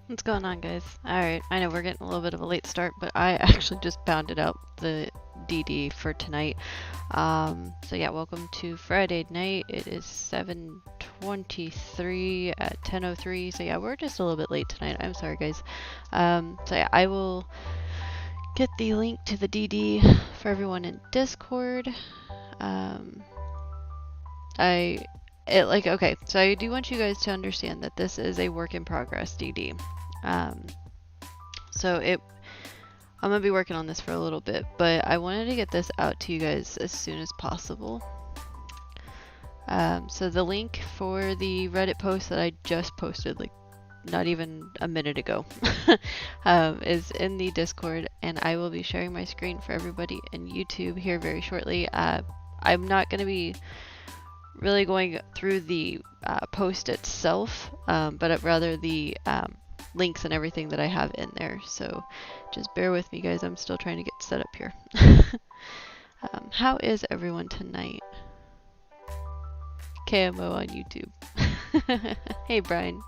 What's going on, guys? Alright, I know we're getting a little bit of a late start, but I actually just bounded out the DD for tonight. So yeah, welcome to Friday night. It is 7:23 at 10:03. So yeah, we're just a little bit late tonight. I'm sorry, guys. So yeah, I will get the link to the DD for everyone in Discord. Okay, so I do want you guys to understand that this is a work in progress DD. So I'm gonna be working on this for a little bit, but I wanted to get this out to you guys as soon as possible. So the link for the Reddit post that I just posted, like not even a minute ago, is in the Discord, and I will be sharing my screen for everybody in YouTube here very shortly. I'm not gonna be really going through the post itself, but rather the links and everything that I have in there. So just bear with me, guys. I'm still trying to get set up here. How is everyone tonight? KMO on YouTube. Hey, Brian.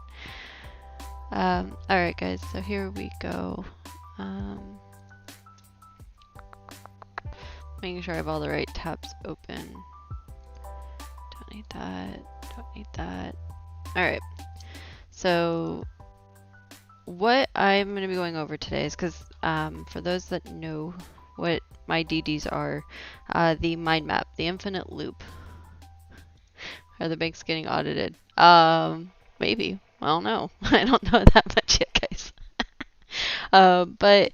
Alright, guys. So here we go. Making sure I have all the right tabs open. Don't need that. Don't need that. Alright. So what I'm going to be going over today is because for those that know what my DDs are, the mind map, the infinite loop. Are the banks getting audited? Maybe. I don't know. I don't know that much yet, guys. But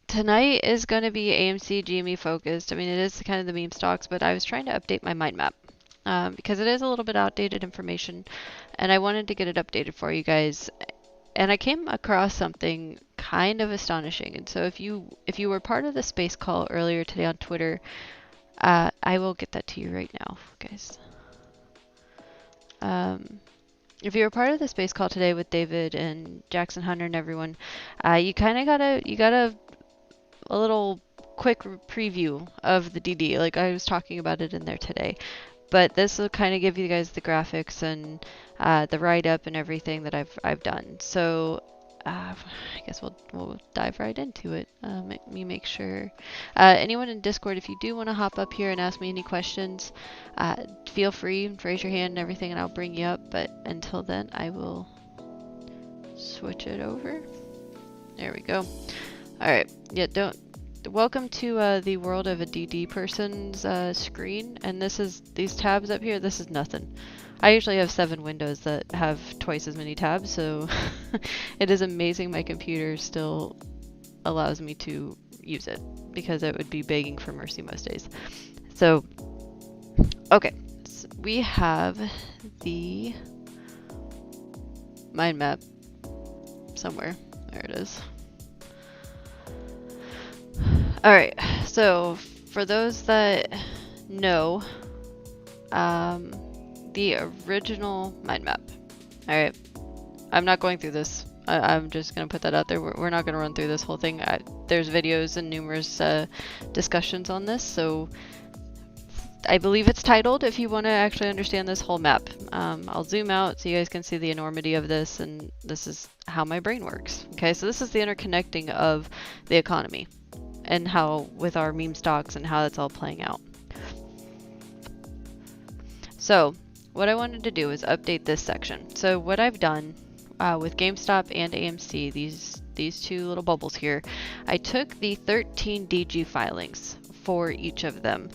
tonight is going to be AMC GME focused. I mean, it is kind of the meme stocks, but I was trying to update my mind map because it is a little bit outdated information, and I wanted to get it updated for you guys. And I came across something kind of astonishing. And so if you were part of the space call earlier today on Twitter, I will get that to you right now, guys. If you were part of the space call today with David and Jackson Hunter and everyone, you kind of got a little quick preview of the DD. Like I was talking about it in there today. But this will kind of give you guys the graphics and the write-up and everything that I've done. So I guess we'll dive right into it. Let me make sure. Anyone in Discord, if you do want to hop up here and ask me any questions, feel free to raise your hand and everything, and I'll bring you up. But until then, I will switch it over. There we go. All right. Yeah, welcome to the world of a DD person's screen, and these tabs up here. This is nothing. I usually have 7 windows that have twice as many tabs, so it is amazing my computer still allows me to use it, because it would be begging for mercy most days. So, okay, so we have the mind map somewhere. There it is. Alright, so for those that know, the original mind map. Alright, I'm not going through this. I'm just going to put that out there. We're not going to run through this whole thing. There's videos and numerous discussions on this, so I believe it's titled if you want to actually understand this whole map. I'll zoom out so you guys can see the enormity of this, and this is how my brain works. Okay, so this is the interconnecting of the economy and how with our meme stocks and how that's all playing out. So what I wanted to do is update this section. So what I've done with GameStop and AMC, these two little bubbles here, I took the 13 DG filings for each of them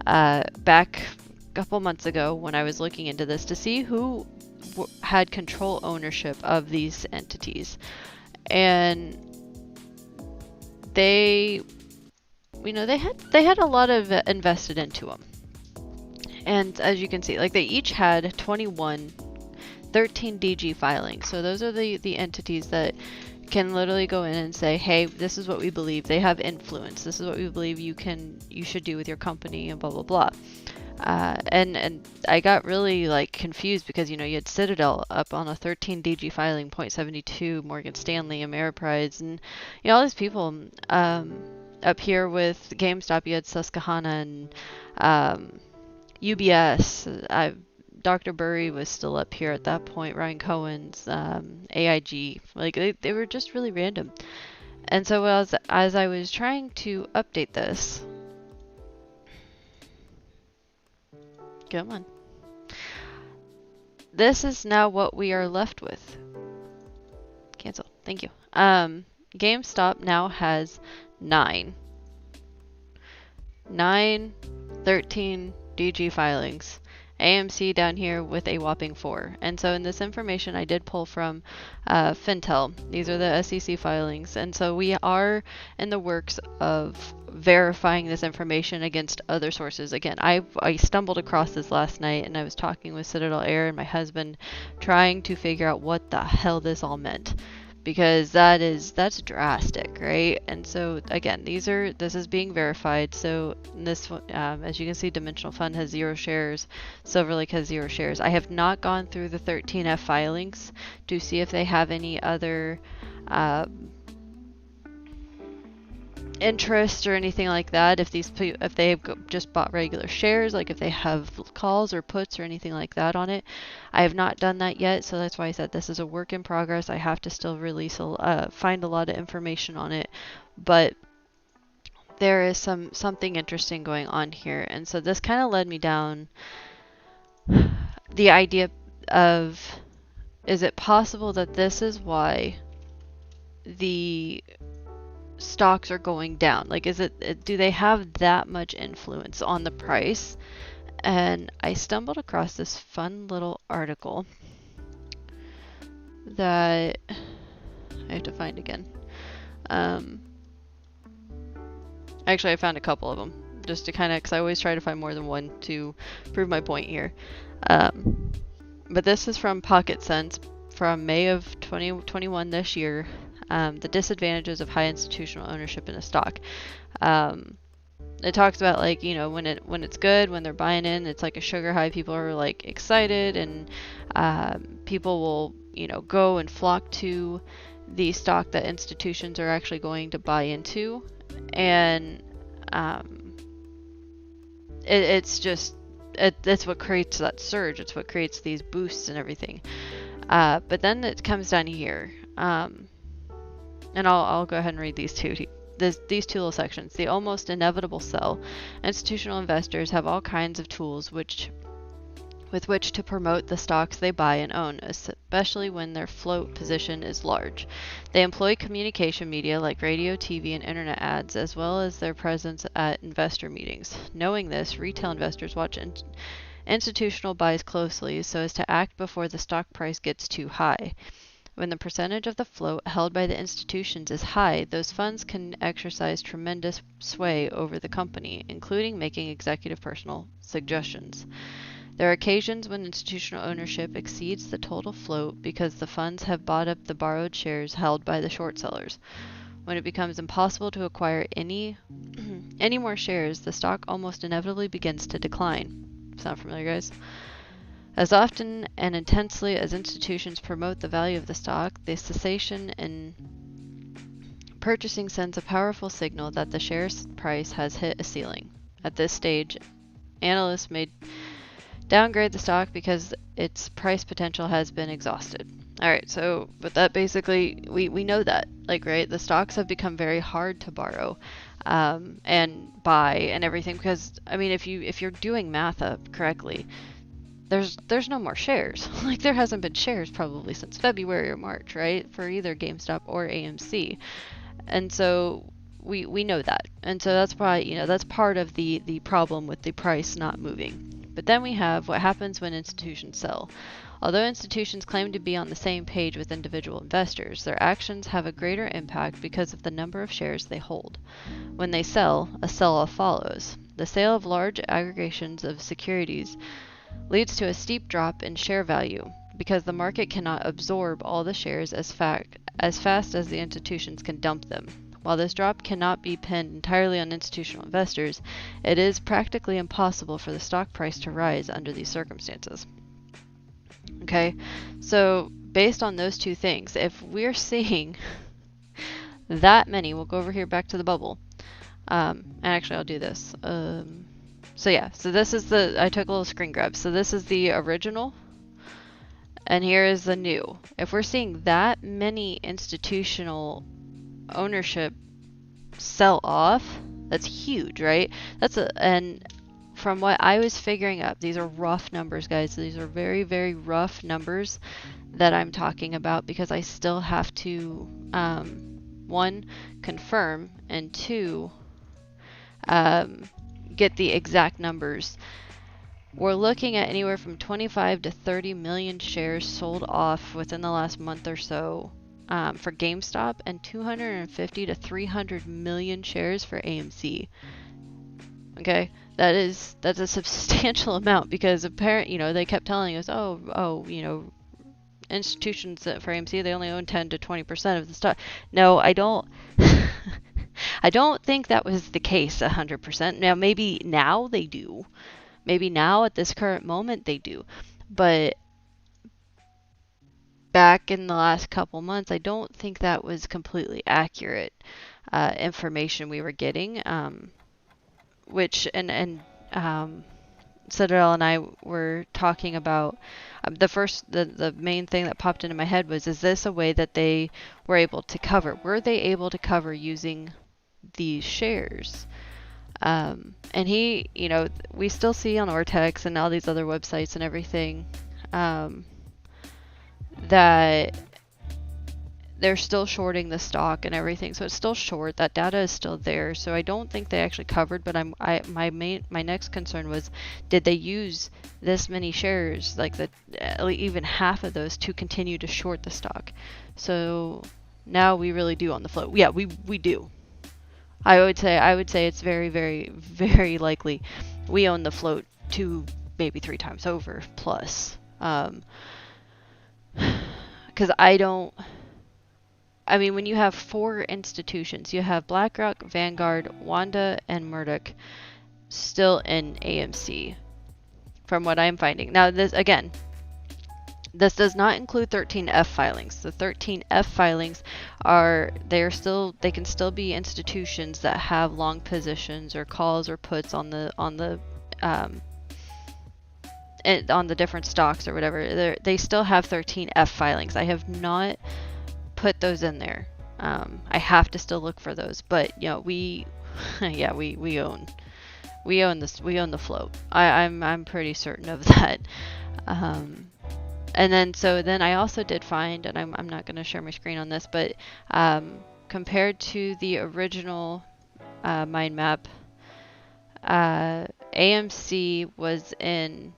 back a couple months ago when I was looking into this to see who had control ownership of these entities. And they had a lot of invested into them. And as you can see, like they each had 13 DG filings. So those are the entities that can literally go in and say, hey, this is what we believe. They have influence. This is what we believe you should do with your company, and blah, blah, blah. And I got really like confused because, you had Citadel up on a 13 DG filing, 0.72, Morgan Stanley, Ameriprise, and all these people up here with GameStop. You had Susquehanna and UBS, Dr. Burry was still up here at that point, Ryan Cohen's, AIG, like they were just really random. And so as I was trying to update this, come on, this is now what we are left with. Cancel. Thank you. GameStop now has 9, 13 DG filings. AMC down here with a whopping 4. And so in this information I did pull from Fintel. These are the SEC filings. And so we are in the works of verifying this information against other sources. Again, I stumbled across this last night and I was talking with Citadel Air and my husband trying to figure out what the hell this all meant. Because that's drastic, right? And so again, this is being verified. So this, as you can see, Dimensional Fund has 0 shares, Silver Lake has 0 shares. I have not gone through the 13F filings to see if they have any other interest or anything like that. If they have just bought regular shares, like if they have calls or puts or anything like that on it. I have not done that yet, so that's why I said this is a work in progress. I have to still release find a lot of information on it, but there is something interesting going on here. And so this kind of led me down the idea of, is it possible that this is why the stocks are going down? Like, do they have that much influence on the price? And I stumbled across this fun little article that I have to find again. Actually, I found a couple of them just to kind of, because I always try to find more than one to prove my point here. But this is from Pocket Sense from May of 2021 this year. The disadvantages of high institutional ownership in a stock. It talks about, like, you know, when it's good, when they're buying in, it's like a sugar high. People are like excited, and people will, you know, go and flock to the stock that institutions are actually going to buy into, and it's what creates that surge. It's what creates these boosts and everything. But then it comes down here, and I'll go ahead and read these two little sections. The almost inevitable sell. Institutional investors have all kinds of tools with which to promote the stocks they buy and own, especially when their float position is large. They employ communication media like radio, TV, and internet ads, as well as their presence at investor meetings. Knowing this, retail investors watch institutional buys closely so as to act before the stock price gets too high. When the percentage of the float held by the institutions is high, those funds can exercise tremendous sway over the company, including making executive personal suggestions. There are occasions when institutional ownership exceeds the total float because the funds have bought up the borrowed shares held by the short sellers. When it becomes impossible to acquire any more shares, the stock almost inevitably begins to decline. Sound familiar, guys? As often and intensely as institutions promote the value of the stock, the cessation in purchasing sends a powerful signal that the share price has hit a ceiling. At this stage, analysts may downgrade the stock because its price potential has been exhausted. Alright, so, but that basically, we know that, like, right, the stocks have become very hard to borrow and buy and everything, because, I mean, if you're doing math up correctly, there's no more shares. Like, there hasn't been shares probably since February or March, right? For either GameStop or AMC. And so we know that. And so that's why, you know, that's part of the problem with the price not moving. But then we have what happens when institutions sell. Although institutions claim to be on the same page with individual investors, their actions have a greater impact because of the number of shares they hold. When they sell, a sell-off follows. The sale of large aggregations of securities leads to a steep drop in share value because the market cannot absorb all the shares as fast as the institutions can dump them. While this drop cannot be pinned entirely on institutional investors, it is practically impossible for the stock price to rise under these circumstances. Okay, so based on those two things, if we're seeing that many, we'll go over here back to the bubble. And actually I'll do this. So yeah, so this is I took a little screen grab. So this is the original, and here is the new. If we're seeing that many institutional ownership sell off, that's huge, right? And from what I was figuring up, these are rough numbers, guys. These are very, very rough numbers that I'm talking about because I still have to, one, confirm, and two, get the exact numbers. We're looking at anywhere from 25 to 30 million shares sold off within the last month or so for GameStop, and 250 to 300 million shares for AMC. Okay, that's a substantial amount because they kept telling us, institutions for AMC, they only own 10 to 20% of the stock. No, I don't. I don't think that was the case 100%. Now, maybe now they do. Maybe now at this current moment they do. But back in the last couple months, I don't think that was completely accurate information we were getting. Which Citadel and I were talking about. The main thing that popped into my head was, is this a way that they were able to cover? Were they able to cover using these shares? And we still see on Ortex and all these other websites and everything that they're still shorting the stock and everything, so it's still short. That data is still there, so I don't think they actually covered. But my next concern was, did they use this many shares, like even half of those, to continue to short the stock? So now we really do on the float. Yeah, we do. I would say it's very, very, very likely we own the float 2, maybe 3 times over plus. Because when you have 4 institutions, you have BlackRock, Vanguard, Wanda, and Murdoch still in AMC, from what I'm finding. Now, this does not include 13F filings. The 13F filings they can still be institutions that have long positions or calls or puts on the different stocks or whatever. They still have 13F filings. I have not put those in there. I have to still look for those, but we own the float. I'm pretty certain of that. And then I also did find, and I'm not going to share my screen on this, but compared to the original mind map, AMC was in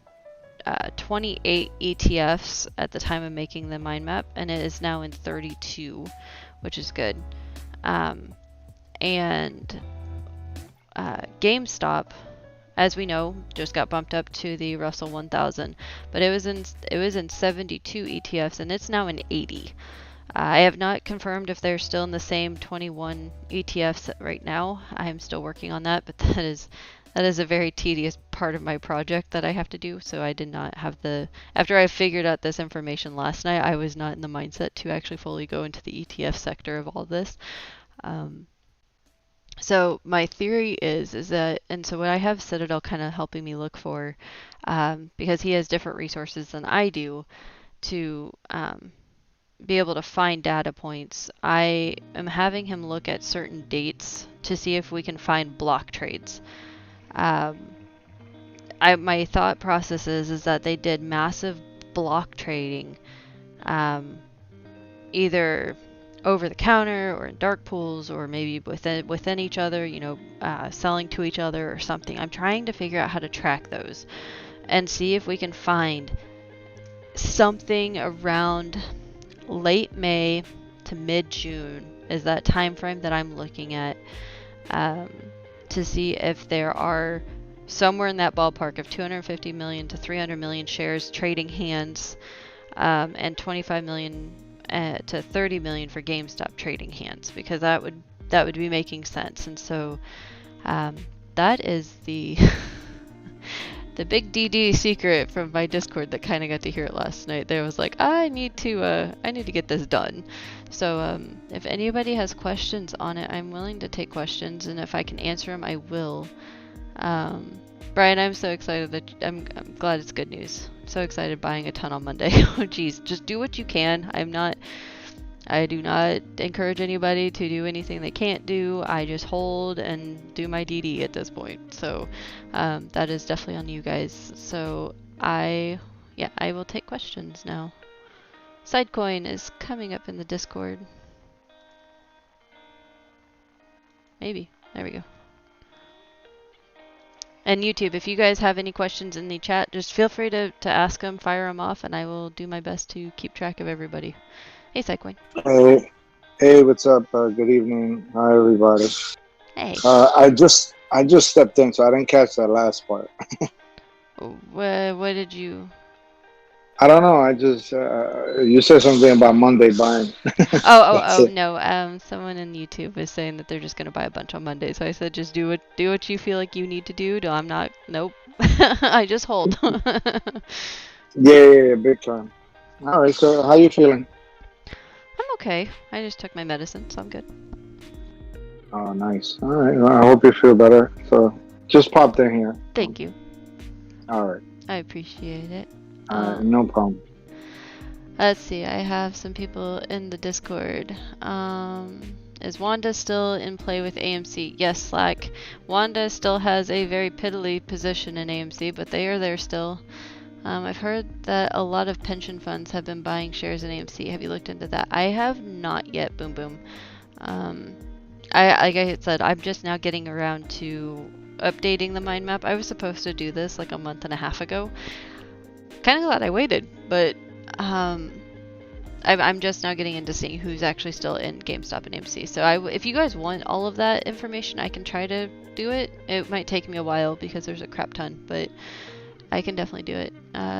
28 ETFs at the time of making the mind map, and it is now in 32, which is good. And GameStop, as we know, just got bumped up to the Russell 1000, but it was in 72 ETFs, and it's now in 80. I have not confirmed if they're still in the same 21 ETFs right now. I am still working on that, but that is a very tedious part of my project that I have to do. So I did not have after I figured out this information last night, I was not in the mindset to actually fully go into the ETF sector of all this. So my theory is that, and so what I have Citadel kind of helping me look for, because he has different resources than I do to be able to find data points. I am having him look at certain dates to see if we can find block trades. My thought process is that they did massive block trading, either over the counter or in dark pools, or maybe within each other, selling to each other or something. I'm trying to figure out how to track those and see if we can find something around late May to mid-June is that time frame that I'm looking at, to see if there are somewhere in that ballpark of 250 million to 300 million shares trading hands, and 25 million to 30 million for GameStop trading hands, because that would be making sense. And so that is the the big DD secret from my Discord that kind of got to hear it last night. There was like, I need to get this done. So if anybody has questions on it, I'm willing to take questions, and if I can answer them, I will. Brian, I'm so excited that I'm glad it's good news. I'm so excited buying a ton on Monday. Oh, geez, just do what you can. I do not encourage anybody to do anything they can't do. I just hold and do my DD at this point. So that is definitely on you guys. So yeah, I will take questions now. Sidecoin is coming up in the Discord. Maybe. There we go. And YouTube, if you guys have any questions in the chat, just feel free to ask them, fire them off, and I will do my best to keep track of everybody. Hey, Sidecoin. Hey, what's up? Good evening. Hi, everybody. Hey. I just stepped in, so I didn't catch that last part. What did you... I don't know. I just you said something about Monday buying. That's it. No. Someone in YouTube was saying that they're just gonna buy a bunch on Monday. So I said, just do what you feel like you need to do. No, I'm not. Nope. I just hold. Yeah, big time. All right. So, how you feeling? I'm okay. I just took my medicine, so I'm good. Oh, nice. All right. Well, I hope you feel better. So, just popped in here. Thank you. All right. I appreciate it. No problem. Let's see. I have some people in the Discord. Is Wanda still in play with AMC? Yes, Slack. Wanda still has a very piddly position in AMC, but they are there still. I've heard that a lot of pension funds have been buying shares in AMC. Have you looked into that? I have not yet. Boom, boom. Like I said, I'm just now getting around to updating the mind map. I was supposed to do this like a month and a half ago. Kind of glad I waited, but I'm just now getting into seeing who's actually still in GameStop and AMC. So if you guys want all of that information, I can try to do it. It might take me a while because there's a crap ton, but I can definitely do it.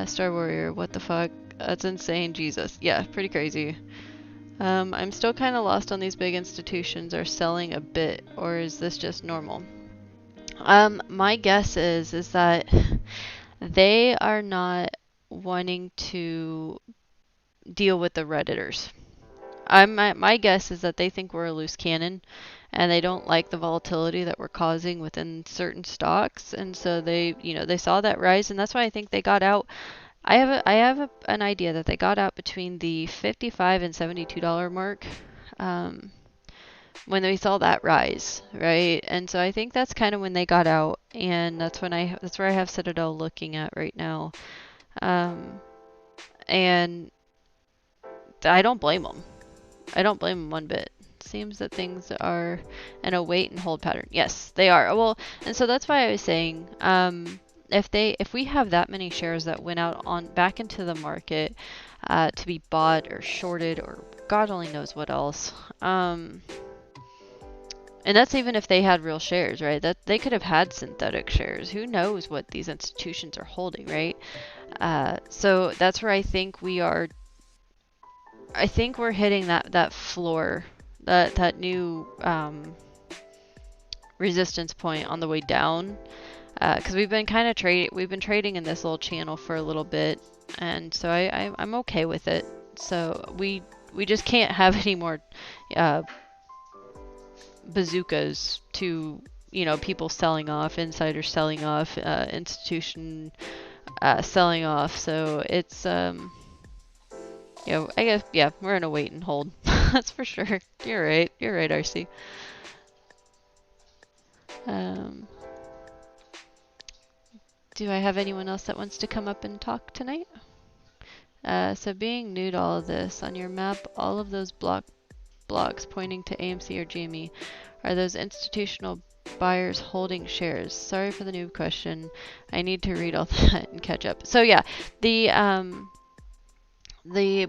Star Warrior, what the fuck? That's insane, Jesus. Yeah, pretty crazy. I'm still kind of lost on these big institutions are selling a bit, or is this just normal? My guess is that they are not wanting to deal with the Redditors. My guess is that they think we're a loose cannon and they don't like the volatility that we're causing within certain stocks, and so they saw that rise, and that's why I think they got out. I have an idea that they got out between the $55 and $72 mark when they saw that rise, right? And so I think that's kind of when they got out, and that's where I have Citadel looking at right now. And I don't blame them. I don't blame them one bit. Seems that things are in a wait and hold pattern. Yes, they are. Well, and so that's why I was saying, if we have that many shares that went out back into the market to be bought or shorted or God only knows what else, and that's even if they had real shares, right? That they could have had synthetic shares. Who knows what these institutions are holding, right? So that's where I think we are. I think we're hitting that floor, that new resistance point on the way down, because we've been trading in this little channel for a little bit, and so I'm okay with it. So we just can't have any more bazookas to people selling off, insiders selling off, institution selling off. So it's I guess, yeah, we're in a wait and hold. That's for sure. You're right, RC. Do I have anyone else that wants to come up and talk tonight? So being new to all of this, on your map, all of those blocks pointing to AMC or GME, are those institutional buyers holding shares? Sorry for the noob question. I need to read all that and catch up. So yeah, the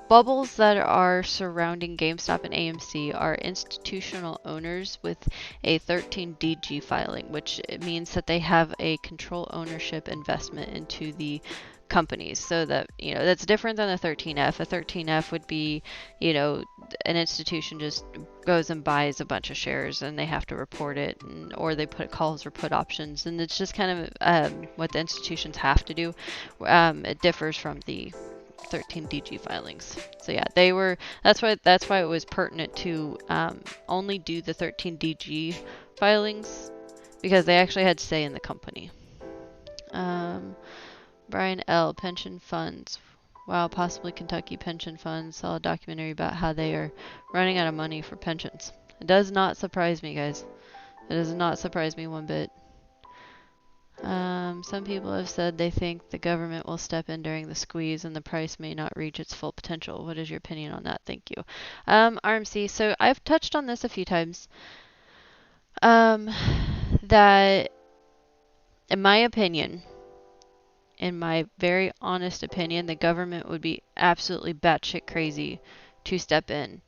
bubbles that are surrounding GameStop and AMC are institutional owners with a 13DG filing, which means that they have a control ownership investment into the companies. So that, that's different than a 13F. A 13F would be, an institution just goes and buys a bunch of shares and they have to report it, or they put calls or put options, and it's just kind of what the institutions have to do. It differs from the 13DG filings. So yeah, that's why it was pertinent to only do the 13DG filings, because they actually had say in the company. Um, Brian L. Pension funds. Wow, possibly Kentucky pension funds. Saw a documentary about how they are running out of money for pensions. It does not surprise me, guys. It does not surprise me one bit. Some people have said they think the government will step in during the squeeze and the price may not reach its full potential. What is your opinion on that? Thank you. RMC, so I've touched on this a few times. That, in my opinion, in my very honest opinion, the government would be absolutely batshit crazy to step in.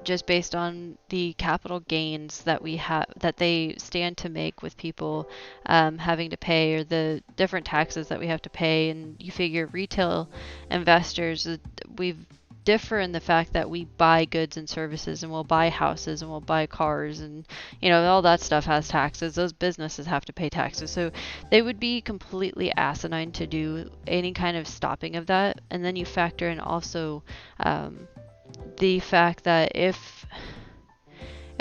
Just based on the capital gains that we have, that they stand to make with people having to pay, or the different taxes that we have to pay. And you figure retail investors, we differ in the fact that we buy goods and services, and we'll buy houses, and we'll buy cars, and all that stuff has taxes. Those businesses have to pay taxes, so they would be completely asinine to do any kind of stopping of that. And then you factor in also the fact that if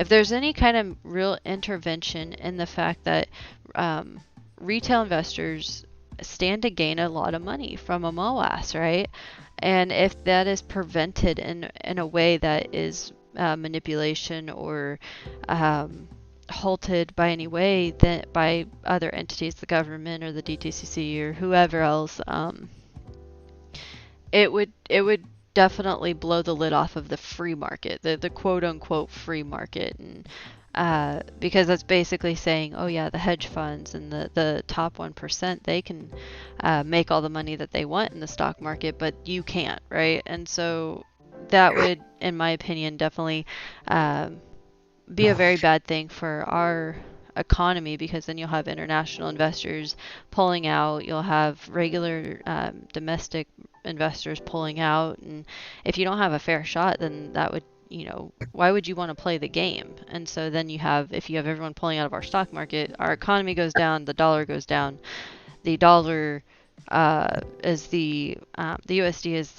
there's any kind of real intervention in the fact that retail investors stand to gain a lot of money from a MOAS, right? And if that is prevented in a way that is manipulation or halted by any way, then by other entities, the government or the DTCC or whoever else, it would definitely blow the lid off of the free market, the quote unquote free market. And because that's basically saying, oh yeah, the hedge funds and the top 1%, they can make all the money that they want in the stock market, but you can't, right? And so that would, in my opinion, definitely be a very bad thing for our economy, because then you'll have international investors pulling out, you'll have regular domestic investors pulling out, and if you don't have a fair shot, then that would, why would you want to play the game? And so then if you have everyone pulling out of our stock market, our economy goes down, the dollar goes down. The dollar is the USD is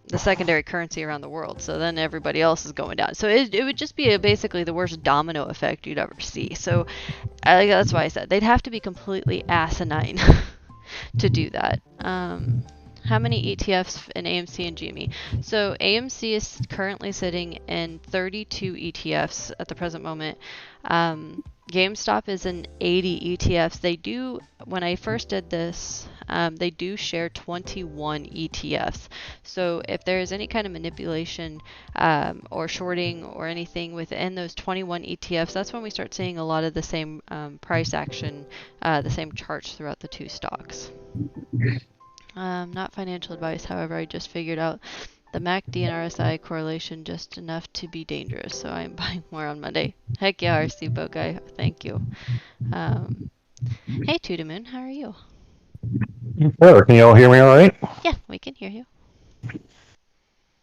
the secondary currency around the world. So then everybody else is going down. So it would just be basically the worst domino effect you'd ever see. So that's why I said they'd have to be completely asinine to do that. How many ETFs in AMC and GME? So AMC is currently sitting in 32 ETFs at the present moment. GameStop is in 80 ETFs. They do, when I first did this, they do share 21 ETFs. So if there is any kind of manipulation or shorting or anything within those 21 ETFs, that's when we start seeing a lot of the same price action, the same charts throughout the two stocks. Not financial advice, however, I just figured out the MACD and RSI correlation just enough to be dangerous, so I'm buying more on Monday. Heck yeah, RC Boat Guy, thank you. Hey Tudamoon, how are you? Sure. Can you all hear me all right? Yeah, we can hear you.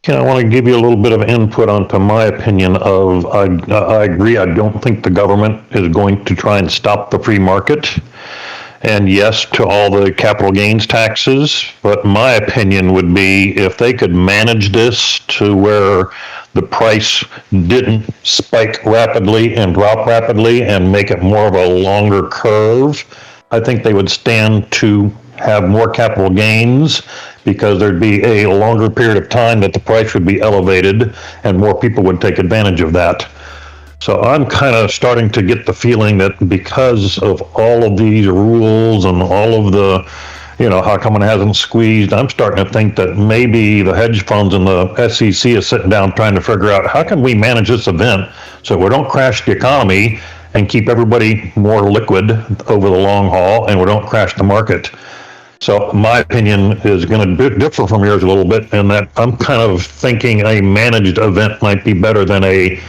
I want to give you a little bit of input onto my opinion of, I agree, I don't think the government is going to try and stop the free market. And yes, to all the capital gains taxes, but my opinion would be if they could manage this to where the price didn't spike rapidly and drop rapidly and make it more of a longer curve, I think they would stand to have more capital gains, because there'd be a longer period of time that the price would be elevated and more people would take advantage of that. So I'm kind of starting to get the feeling that because of all of these rules and all of the, how come it hasn't squeezed, I'm starting to think that maybe the hedge funds and the SEC is sitting down trying to figure out how can we manage this event so we don't crash the economy and keep everybody more liquid over the long haul, and we don't crash the market. So my opinion is going to differ from yours a little bit, in that I'm kind of thinking a managed event might be better than a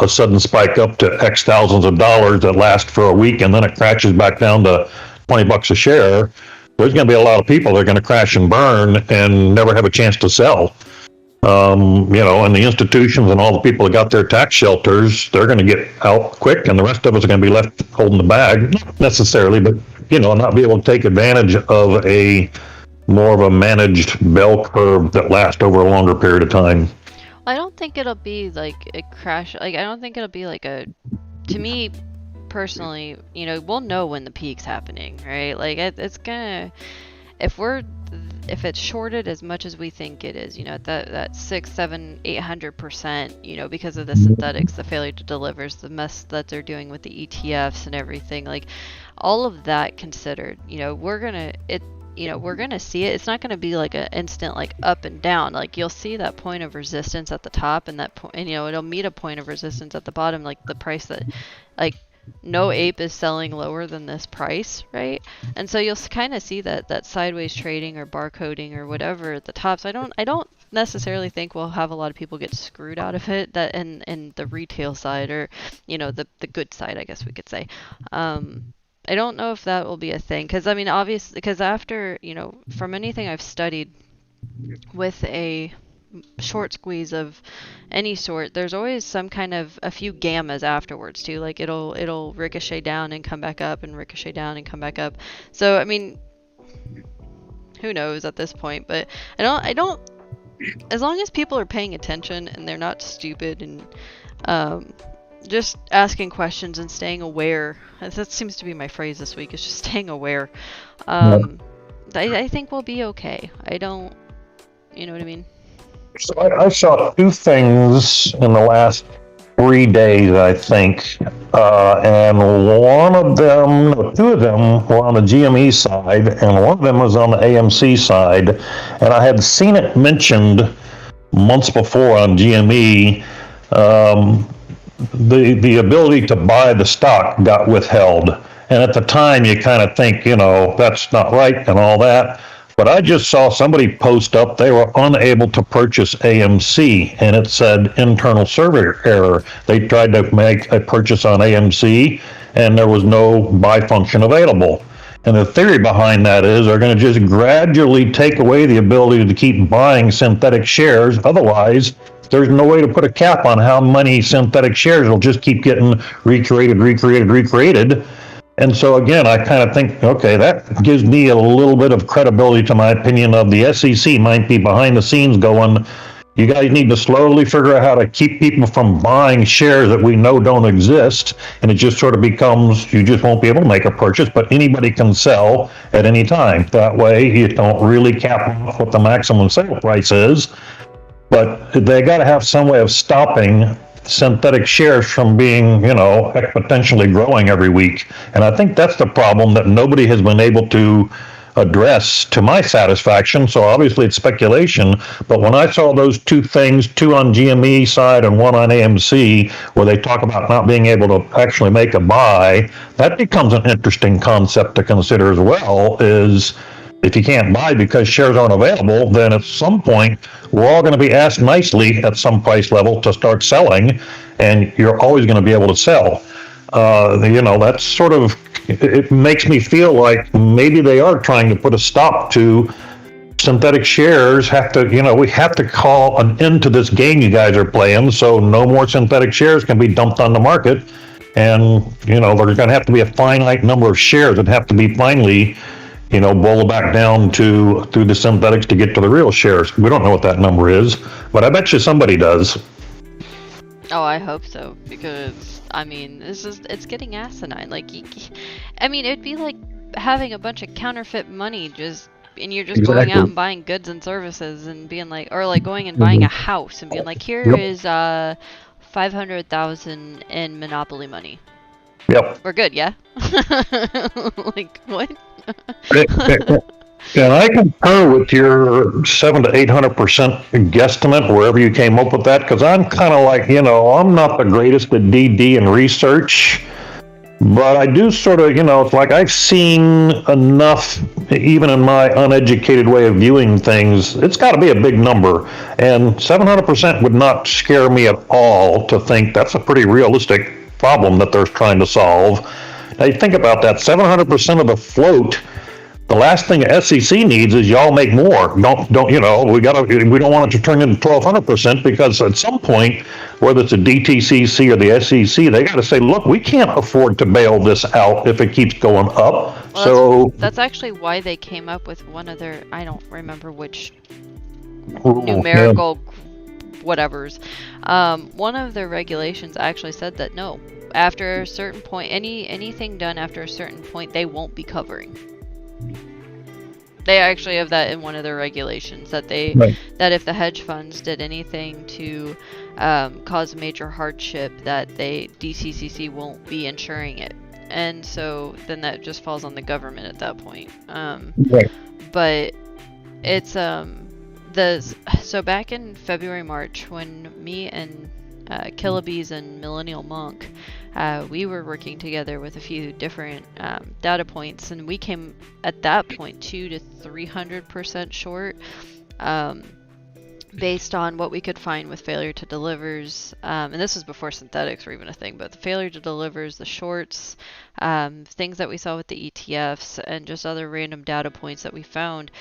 sudden spike up to X thousands of dollars that lasts for a week and then it crashes back down to $20 a share. There's going to be a lot of people that are going to crash and burn and never have a chance to sell. And the institutions and all the people that got their tax shelters, they're going to get out quick, and the rest of us are going to be left holding the bag. Not necessarily, but not be able to take advantage of a more of a managed bell curve that lasts over a longer period of time. I don't think it'll be like a crash. Like, I don't think it'll be like to me, personally, we'll know when the peak's happening, right? Like it's gonna, if it's shorted as much as we think it is, at that 6, 7, 800%, because of the synthetics, the failure to delivers, the mess that they're doing with the ETFs and everything, like all of that considered, we're gonna see it. It's not gonna be like an instant like up and down. Like you'll see that point of resistance at the top, and that point, and it'll meet a point of resistance at the bottom, like the price that, like, no ape is selling lower than this price, right? And so you'll kind of see that sideways trading or barcoding or whatever at the top. So I don't necessarily think we'll have a lot of people get screwed out of it, that in the retail side, or the good side, I guess we could say. I don't know if that will be a thing, because obviously, because after, from anything I've studied with a short squeeze of any sort, there's always some kind of a few gammas afterwards too. Like it'll ricochet down and come back up, and ricochet down and come back up. So who knows at this point? But I don't. As long as people are paying attention and they're not stupid and just asking questions and staying aware. That seems to be my phrase this week. Is just staying aware. I think we'll be okay. I don't. You know what I mean? So I saw two things in the last 3 days, I think, and two of them were on the GME side, and one of them was on the AMC side, and I had seen it mentioned months before on GME. The ability to buy the stock got withheld, and at the time you kind of think, that's not right and all that. But I just saw somebody post up they were unable to purchase AMC, and it said internal server error. They tried to make a purchase on AMC, and there was no buy function available. And the theory behind that is they're going to just gradually take away the ability to keep buying synthetic shares. Otherwise, there's no way to put a cap on how many synthetic shares will just keep getting recreated. And so again, I kind of think, okay, that gives me a little bit of credibility to my opinion of the SEC might be behind the scenes going, you guys need to slowly figure out how to keep people from buying shares that we know don't exist. And it just sort of becomes, you just won't be able to make a purchase, but anybody can sell at any time. That way you don't really cap off what the maximum sale price is. But they got to have some way of stopping synthetic shares from being, exponentially growing every week. And I think that's the problem that nobody has been able to address to my satisfaction. So obviously it's speculation, but when I saw those two things, two on GME side and one on AMC, where they talk about not being able to actually make a buy, that becomes an interesting concept to consider as well. Is if you can't buy because shares aren't available, then at some point we're all going to be asked nicely at some price level to start selling, and you're always going to be able to sell. That's sort of, it makes me feel like maybe they are trying to put a stop to synthetic shares. We have to call an end to this game you guys are playing, so no more synthetic shares can be dumped on the market. And, there's going to have to be a finite number of shares that have to be finally boil back down through the synthetics to get to the real shares. We don't know what that number is, but I bet you somebody does. Oh, I hope so, because it's getting asinine. Like, it'd be like having a bunch of counterfeit money and you're just going out and buying goods and services and being like, or like going and buying a house and being like, here is $500,000 in Monopoly money. Yep. We're good, yeah? Like, what? And I concur with your 700% to 800% guesstimate, wherever you came up with that, because I'm kind of like, I'm not the greatest at DD and research, but I do sort of, it's like I've seen enough, even in my uneducated way of viewing things, it's got to be a big number. And 700% would not scare me at all to think that's a pretty realistic problem that they're trying to solve. Now you think about that, 700% of the float. The last thing the SEC needs is y'all make more. We don't want it to turn into 1,200%, because at some point, whether it's a DTCC or the SEC, they got to say, look, we can't afford to bail this out if it keeps going up. Well, that's actually why they came up with one of their, I don't remember which numerical whatevers. One of their regulations actually said that no, after a certain point, anything done after a certain point, they won't be covering. They actually have that in one of their regulations that that if the hedge funds did anything to cause major hardship, that DTCC won't be insuring it, and so then that just falls on the government at that point. But it's so back in February, March, when me and Killabees and Millennial Monk, we were working together with a few different data points, and we came at that point 200 to 300% short, based on what we could find with failure to delivers, and this was before synthetics were even a thing, but the failure to delivers, the shorts, things that we saw with the ETFs, and just other random data points that we found,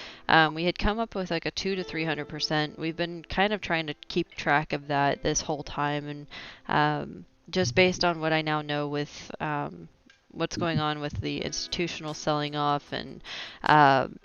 we had come up with like a 200 to 300%. We've been kind of trying to keep track of that this whole time, and just based on what I now know with what's going on with the institutional selling off, and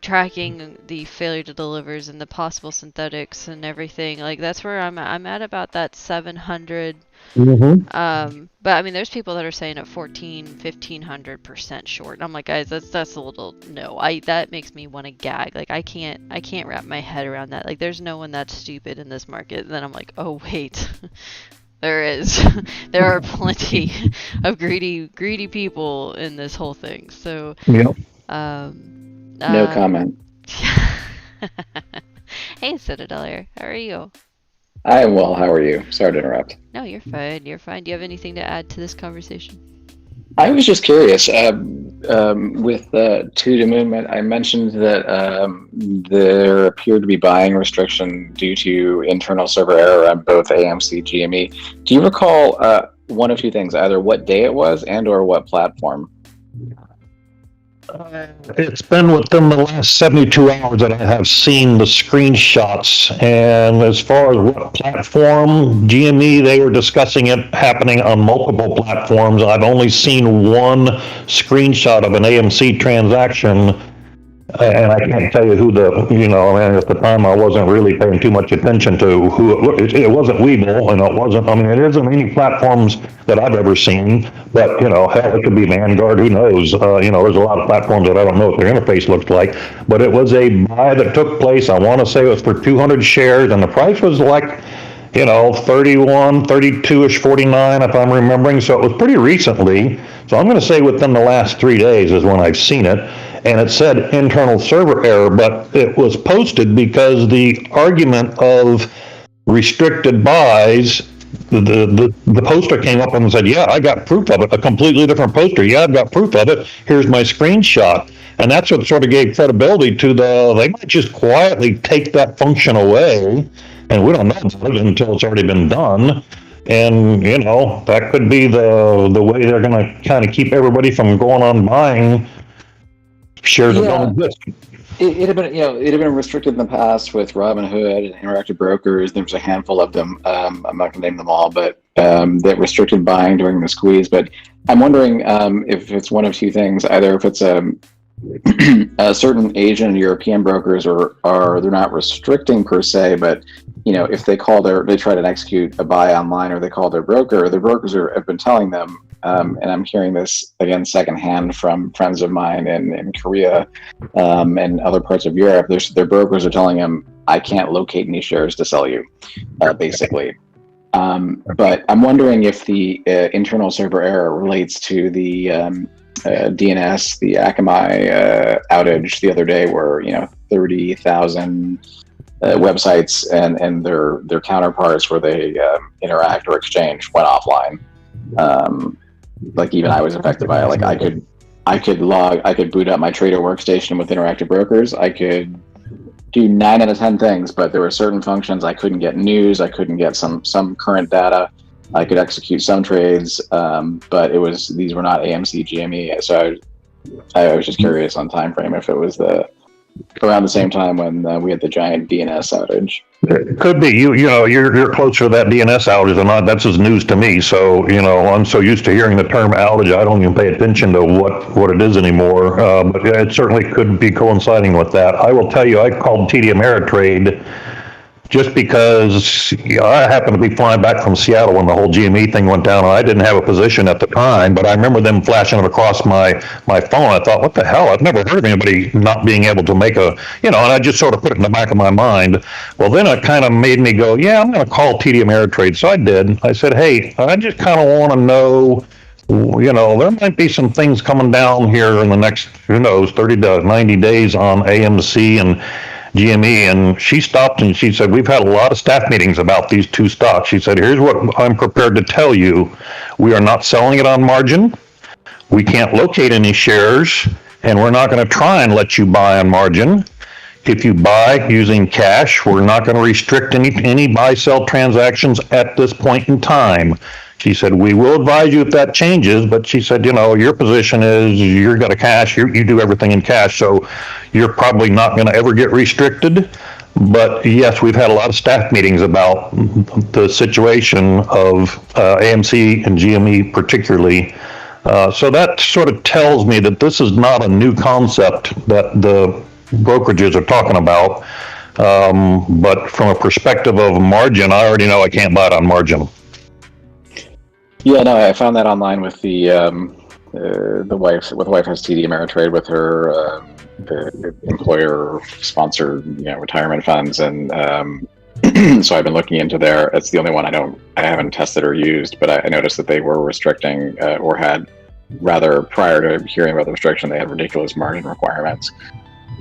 tracking the failure to delivers and the possible synthetics and everything, like that's where I'm at about that 700. But I mean, there's people that are saying at 1,500% short, and I'm like, guys, that's a little, no, that makes me want to gag. Like I can't wrap my head around that. Like there's no one that's stupid in this market. And then I'm like, oh wait. There is. There are plenty of greedy people in this whole thing. So, no comment. Hey, Citadel Air, how are you? I am well. How are you? Sorry to interrupt. No, you're fine. You're fine. Do you have anything to add to this conversation? I was just curious. With To the Moon, I mentioned that there appeared to be buying restriction due to internal server error on both AMC GME. Do you recall one of two things, either what day it was and or what platform? It's been within the last 72 hours that I have seen the screenshots, and as far as what platform, GME, they were discussing it happening on multiple platforms. I've only seen one screenshot of an AMC transaction, and I can't tell you who I mean, at the time I wasn't really paying too much attention to who it wasn't Webull, and it wasn't, I mean, it isn't any platforms that I've ever seen, but, hell, it could be Vanguard, who knows? There's a lot of platforms that I don't know what their interface looks like, but it was a buy that took place. I want to say it was for 200 shares, and the price was like, 31, 32-ish, 49, if I'm remembering, so it was pretty recently. So I'm going to say within the last 3 days is when I've seen it. And it said internal server error, but it was posted because the argument of restricted buys, the poster came up and said, yeah, I got proof of it, a completely different poster. Yeah, I've got proof of it. Here's my screenshot. And that's what sort of gave credibility to they might just quietly take that function away, and we don't know until it's already been done. And, that could be the way they're going to kind of keep everybody from going on buying shares that don't exist. It had been, it had been restricted in the past with Robinhood and Interactive Brokers. There's a handful of them. I'm not going to name them all, but that restricted buying during the squeeze. But I'm wondering if it's one of two things: either if it's a certain Asian and European brokers, or they're not restricting per se, but if they try to execute a buy online, or they call their broker, the brokers have been telling them. And I'm hearing this again secondhand from friends of mine in Korea and other parts of Europe. Their brokers are telling them, I can't locate any shares to sell you, basically. But I'm wondering if the internal server error relates to the DNS, the Akamai outage the other day, where 30,000 websites and their counterparts where they interact or exchange went offline. Like even I was affected by it. Like I could boot up my trader workstation with Interactive Brokers. I could do 9 out of 10 things, but there were certain functions I couldn't get news. I couldn't get some current data. I could execute some trades, but these were not AMC GME. So I was just curious on time frame if it was around the same time when we had the giant DNS outage. It could be. You're closer to that DNS outage than not. That's just news to me. So I'm so used to hearing the term outage, I don't even pay attention to what it is anymore. But it certainly could be coinciding with that. I will tell you, I called TD Ameritrade just because I happened to be flying back from Seattle when the whole GME thing went down, and I didn't have a position at the time, but I remember them flashing it across my phone. I thought, what the hell? I've never heard of anybody not being able to make a, and I just sort of put it in the back of my mind. Well, then it kind of made me go, yeah, I'm going to call TD Ameritrade. So I did. I said, hey, I just kind of want to know, there might be some things coming down here in the next, 30 to 90 days on AMC and GME. And she stopped and she said, we've had a lot of staff meetings about these two stocks. She said, here's what I'm prepared to tell you. We are not selling it on margin. We can't locate any shares, and we're not going to try and let you buy on margin. If you buy using cash, we're not going to restrict any buy-sell transactions at this point in time. She said, we will advise you if that changes, but she said, your position is you've got a cash, you do everything in cash, so you're probably not going to ever get restricted. But yes, we've had a lot of staff meetings about the situation of AMC and GME particularly. So that sort of tells me that this is not a new concept that the brokerages are talking about. But from a perspective of margin, I already know I can't buy it on margin. Yeah, no, I found that online with the wife has TD Ameritrade with her employer sponsored retirement funds, and so I've been looking into there. It's the only one I haven't tested or used, but I noticed that they were restricting or had, rather, prior to hearing about the restriction, they had ridiculous margin requirements.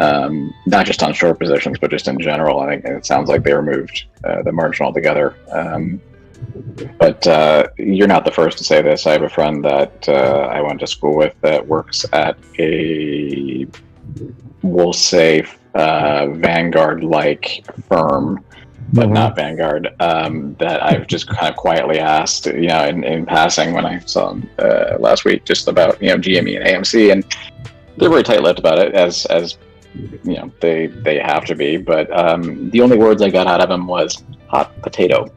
Not just on short positions, but just in general. And it sounds like they removed the margin altogether. But you're not the first to say this. I have a friend that I went to school with that works at a, we'll say, Vanguard-like firm, but not Vanguard, that I've just kind of quietly asked, in passing when I saw them last week, just about, GME and AMC, and they're very tight-lipped about it, as they have to be. But the only words I got out of him was hot potato.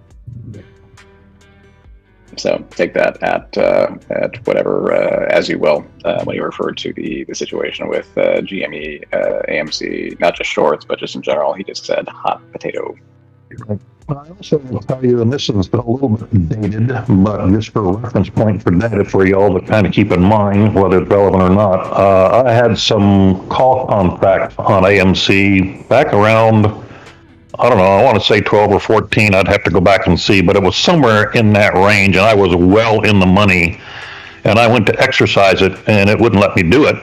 So take that at whatever as you will when you refer to the situation with GME, AMC, not just shorts, but just in general. He just said hot potato. I also will tell you, and this is a little bit dated, but just for a reference point for data for y'all to kind of keep in mind, whether it's relevant or not, I had some call contract on AMC back around, I don't know, I want to say 12 or 14. I'd have to go back and see, but it was somewhere in that range, and I was well in the money, and I went to exercise it, and it wouldn't let me do it.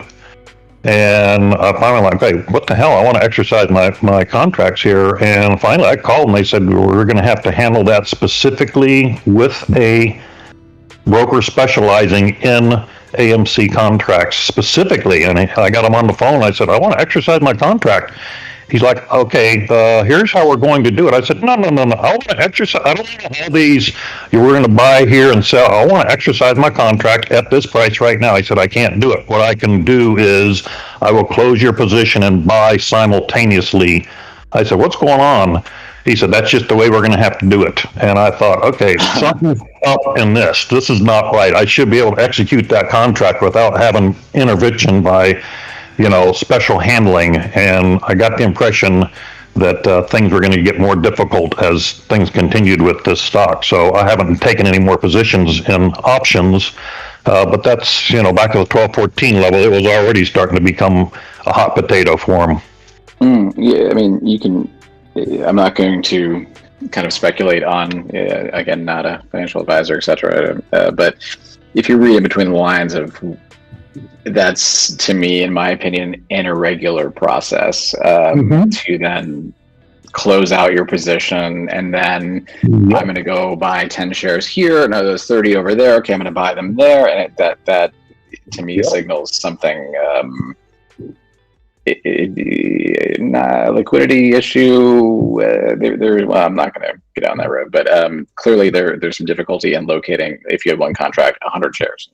And I finally like, hey, what the hell? I want to exercise my contracts here. And finally I called and they said, we're going to have to handle that specifically with a broker specializing in AMC contracts specifically. And I got him on the phone. I said, I want to exercise my contract. He's like, okay, here's how we're going to do it. I said, no. I want to exercise. I don't want all these, we're going to buy here and sell. I want to exercise my contract at this price right now. He said, I can't do it. What I can do is I will close your position and buy simultaneously. I said, what's going on? He said, that's just the way we're going to have to do it. And I thought, okay, something's up in this. This is not right. I should be able to execute that contract without having intervention by special handling. And I got the impression that things were going to get more difficult as things continued with this stock. So I haven't taken any more positions in options, but that's, back at the 12-14 level, it was already starting to become a hot potato for them. Yeah, I mean, you can, I'm not going to kind of speculate on, again, not a financial advisor, et cetera, but if you read in between the lines of, that's, to me, in my opinion, an irregular process to then close out your position, and then I'm going to go buy 10 shares here, and there's 30 over there. Okay, I'm going to buy them there, and that to me signals something. Liquidity issue. Well, I'm not going to get down that road, but clearly there's some difficulty in locating, if you have one contract, 100 shares.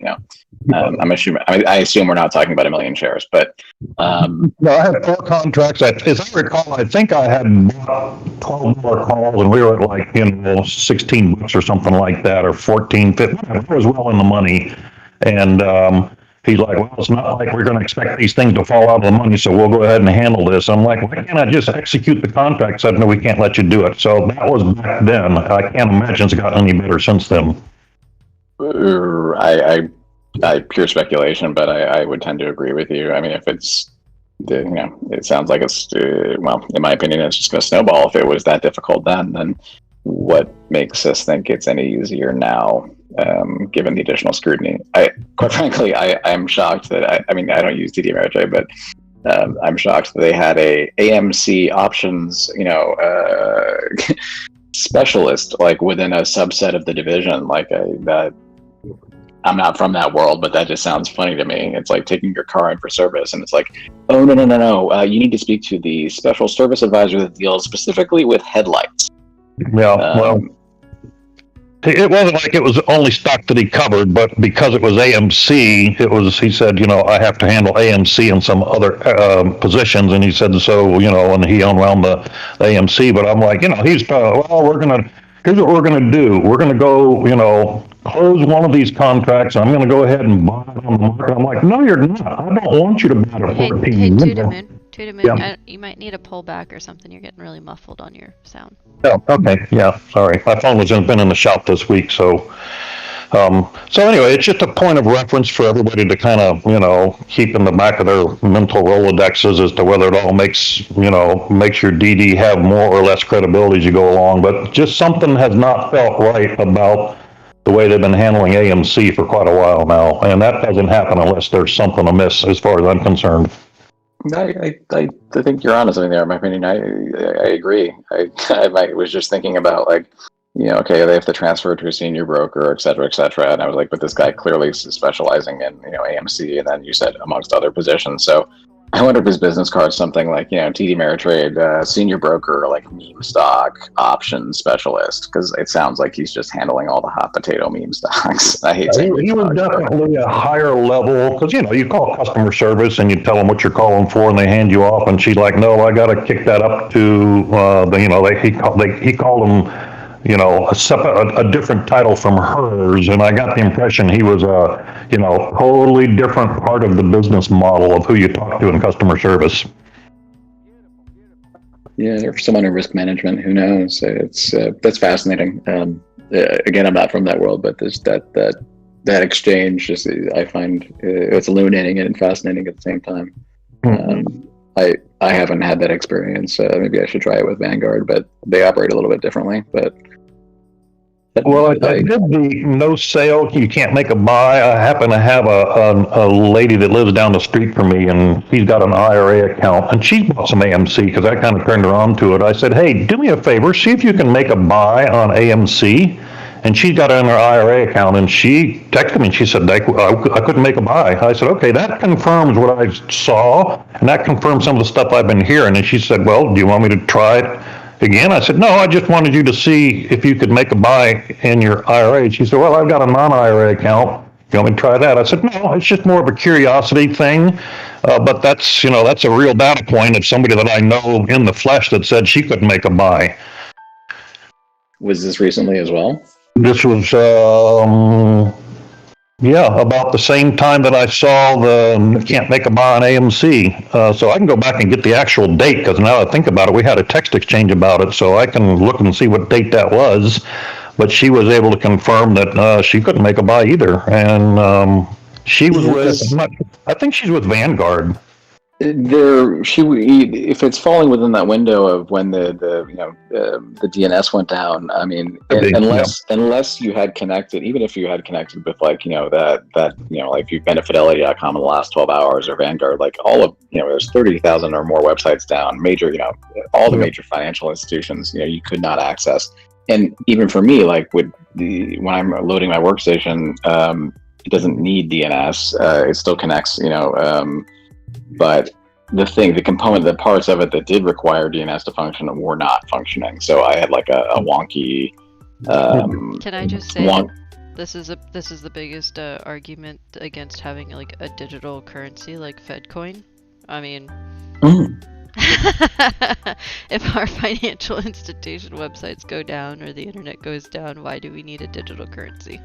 I assume we're not talking about 1 million shares, but no, I had 4 contracts. As I recall, I think I had $12 calls, and we were at like $16 or something like that, or 14, 15. I was well in the money, and He's like, well, it's not like we're going to expect these things to fall out of the money, so we'll go ahead and handle this. I'm like, why can't I just execute the contract? Said, no, we can't let you do it. So that was back then. I can't imagine it's gotten any better since then. I pure speculation, but I would tend to agree with you. I mean, if it's, it sounds like it's, well, in my opinion, it's just going to snowball. If it was that difficult then what makes us think it's any easier now, given the additional scrutiny? Quite frankly, I'm shocked that, I mean, I don't use TD Ameritrade, but I'm shocked that they had a AMC options, specialist, like within a subset of the division. Like that, I'm not from that world, but that just sounds funny to me. It's like taking your car in for service, and it's like, oh, no. You need to speak to the special service advisor that deals specifically with headlights. Yeah, well, it wasn't like it was only stock that he covered, but because it was AMC, he said, I have to handle AMC and some other positions, and he said, so, and he unwound the AMC, but I'm like, he's, well, here's what we're going to do. We're going to go, close one of these contracts. I'm going to go ahead and buy it on the market. I'm like, no, you're not. I don't want you to buy it at 14. Hey, Tudamoon, yeah. You might need a pullback or something. You're getting really muffled on your sound. Oh, okay. Yeah, sorry. My phone has been in the shop this week, so anyway, it's just a point of reference for everybody to kind of, keep in the back of their mental Rolodexes as to whether it all makes your DD have more or less credibility as you go along. But just something has not felt right about the way they've been handling AMC for quite a while now, and that doesn't happen unless there's something amiss, as far as I'm concerned. I think you're onto something there. In my opinion, I agree. I was just thinking about, like, okay, they have to transfer to a senior broker, et cetera, and I was like, but this guy clearly is specializing in AMC, and then you said amongst other positions. So I wonder if his business card is something like TD Ameritrade, senior broker, like meme stock options specialist, because it sounds like he's just handling all the hot potato meme stocks. I hate saying he was definitely a higher level, because you call customer service and you tell them what you're calling for, and they hand you off, and she's like, no, I got to kick that up to he called them a different title from hers, and I got the impression he was a totally different part of the business model of who you talk to in customer service. Yeah, or someone in risk management, who knows? It's that's fascinating. Again, I'm not from that world, but there's that exchange. I find it's illuminating and fascinating at the same time. I haven't had that experience. Maybe I should try it with Vanguard, but they operate a little bit differently. But well, I did the no sale. You can't make a buy. I happen to have a lady that lives down the street from me, and she's got an IRA account, and she bought some AMC because I kind of turned her on to it. I said, hey, do me a favor, see if you can make a buy on AMC. And she got it in her IRA account, and she texted me, and she said, I couldn't make a buy. I said, okay, that confirms what I saw, and that confirms some of the stuff I've been hearing. And she said, well, do you want me to try it again? I said, no, I just wanted you to see if you could make a buy in your IRA. She said, well, I've got a non-IRA account. You want me to try that? I said, no, it's just more of a curiosity thing. But that's a real data point of somebody that I know in the flesh that said she couldn't make a buy. Was this recently as well? This was, about the same time that I saw the can't make a buy on AMC. So I can go back and get the actual date, because now that I think about it, we had a text exchange about it, so I can look and see what date that was. But she was able to confirm that she couldn't make a buy either. And she was with, I think she's with Vanguard. If it's falling within that window of when the DNS went down, I mean, unless you had connected, even if you had connected with like if you've been at Fidelity.com in the last 12 hours or Vanguard, like all of there's 30,000 or more websites down, major all the major financial institutions you could not access. And even for me, like when I'm loading my workstation, it doesn't need DNS. It still connects, but the parts of it that did require DNS to function were not functioning. So I had like a wonky. Can I just say this is the biggest argument against having like a digital currency like FedCoin? I mean, if our financial institution websites go down or the internet goes down, why do we need a digital currency?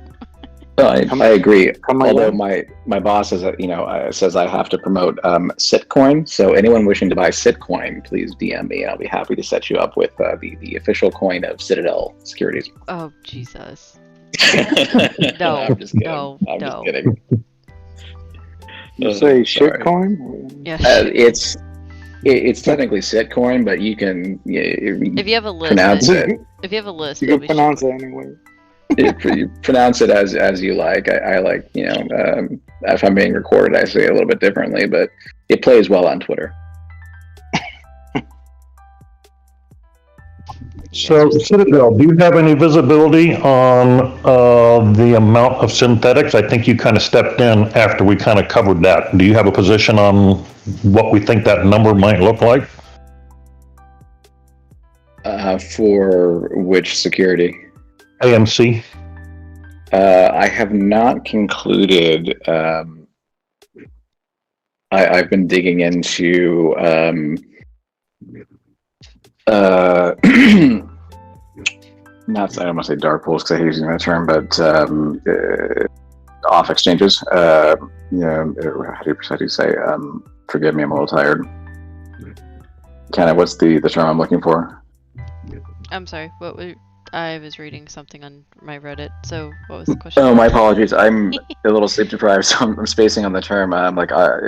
No, I agree. Come Although again? my boss is, says I have to promote Sitcoin. So anyone wishing to buy Sitcoin, please DM me, and I'll be happy to set you up with the official coin of Citadel Securities. Oh, Jesus. No, No, I'm just kidding. no, I'm just no. kidding. You say Sorry. shitcoin? Yeah, It's technically Sitcoin, but you can if you have a list, pronounce it. if you have a list, You it'll can be pronounce shitcoin. it anyway. You pronounce it as you like. I like, if I'm being recorded, I say it a little bit differently, but it plays well on Twitter. So, Citadel, do you have any visibility on the amount of synthetics? I think you kind of stepped in after we kind of covered that. Do you have a position on what we think that number might look like? For which security? AMC? I have not concluded. I've been digging into not, I don't want to say dark pools because I hate using that term, but off exchanges. How do you say? Forgive me, I'm a little tired. Kind of, what's the term I'm looking for? I'm sorry. I was reading something on my Reddit. So what was the question? Oh, my apologies. I'm a little sleep deprived, so I'm spacing on the term.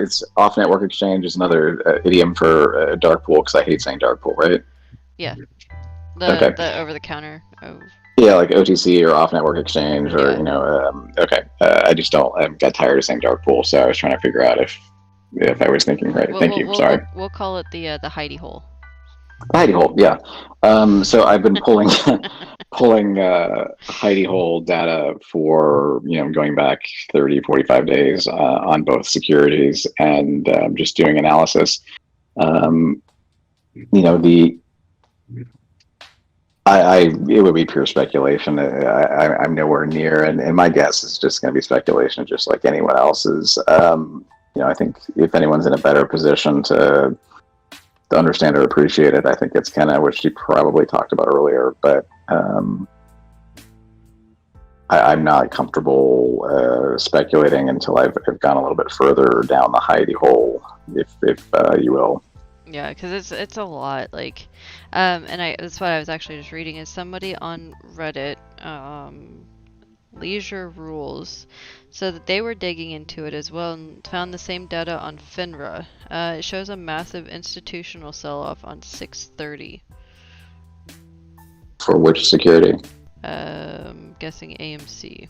It's off network exchange is another idiom for dark pool because I hate saying dark pool, right? Yeah. Okay. The over the counter. Oh. Yeah, like OTC or off network exchange, or Yeah. okay. I just don't. I got tired of saying dark pool, so I was trying to figure out if I was thinking right. Thank you. Sorry. We'll call it the Heidi hole. Hidey hole, yeah. So I've been pulling hidey hole data for going back 30, 45 days on both securities and just doing analysis. It would be pure speculation. I'm nowhere near, and my guess is just going to be speculation, just like anyone else's. I think if anyone's in a better position to understand or appreciate it, I think it's kind of what she probably talked about earlier. But I'm not comfortable speculating until I've gone a little bit further down the hidey hole, if you will. Yeah, because it's a lot. Like, that's what I was actually just reading. Is somebody on Reddit, Leisure Rules, so that they were digging into it as well and found the same data on FINRA. It shows a massive institutional sell-off on 630. For which security? Guessing AMC.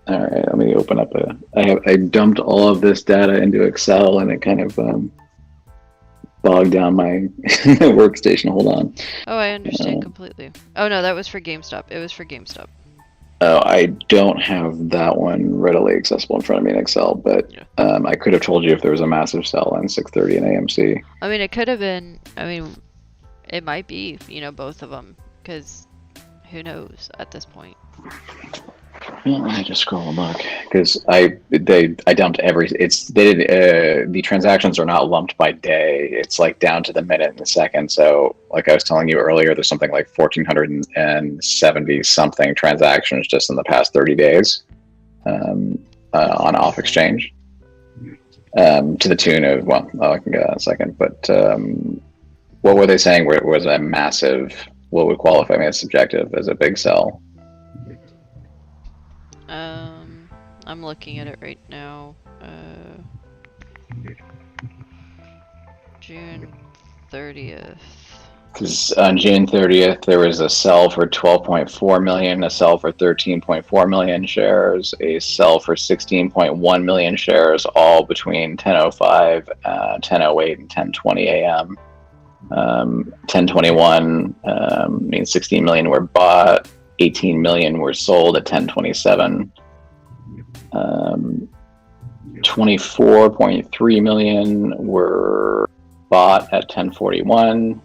All right, let me open up I dumped all of this data into Excel, and it kind of bogged down my workstation. Hold on. Oh, I understand completely. Oh no, that was for GameStop. It was for GameStop. Oh, I don't have that one readily accessible in front of me in Excel, but I could have told you if there was a massive sell on 630 and AMC. I mean, it could have been. I mean, it might be. Both of them, because who knows at this point. Well, I just scroll and look because I dumped the transactions are not lumped by day. It's like down to the minute and the second. So like I was telling you earlier, there's something like 1,470 something transactions just in the past 30 days on off exchange to the tune of, well, I can get that in a second. But what were they saying was a massive, what would qualify me as subjective as a big sell? I'm looking at it right now. June 30th. Because on June 30th, there was a sell for 12.4 million, a sell for 13.4 million shares, a sell for 16.1 million shares, all between 10:05, 10:08, and 10:20 a.m. 10:21 means 16 million were bought, 18 million were sold at 10:27. 24.3 million were bought at 10:41.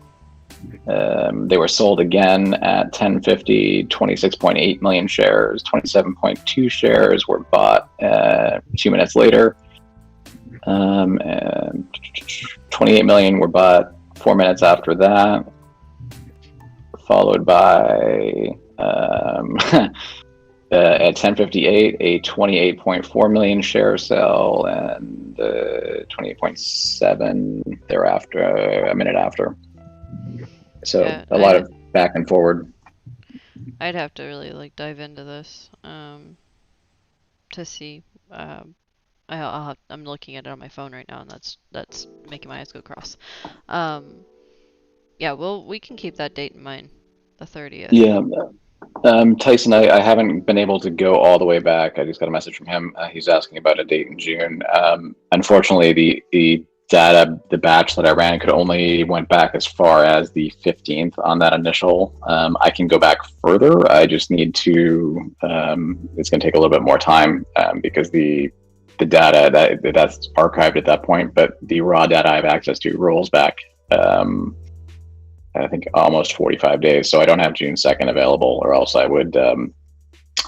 They were sold again at 10:50. 26.8 million shares, 27.2 shares were bought 2 minutes later. 28 million were bought 4 minutes after that, followed by at 10:58, a 28.4 million share sell, and 28.7 thereafter, a minute after. So Yeah, a lot of back and forward. I'd have to really like dive into this to see. I'm looking at it on my phone right now, and that's making my eyes go cross. Yeah, we can keep that date in mind, the 30th. Yeah. Tyson, I haven't been able to go all the way back. I just got a message from him. He's asking about a date in June. Unfortunately, the data, the batch that I ran could only went back as far as the 15th on that initial. I can go back further. I just need to, it's going to take a little bit more time because the data that's archived at that point, but the raw data I have access to rolls back. I think almost 45 days. So I don't have June 2nd available, or else I would, I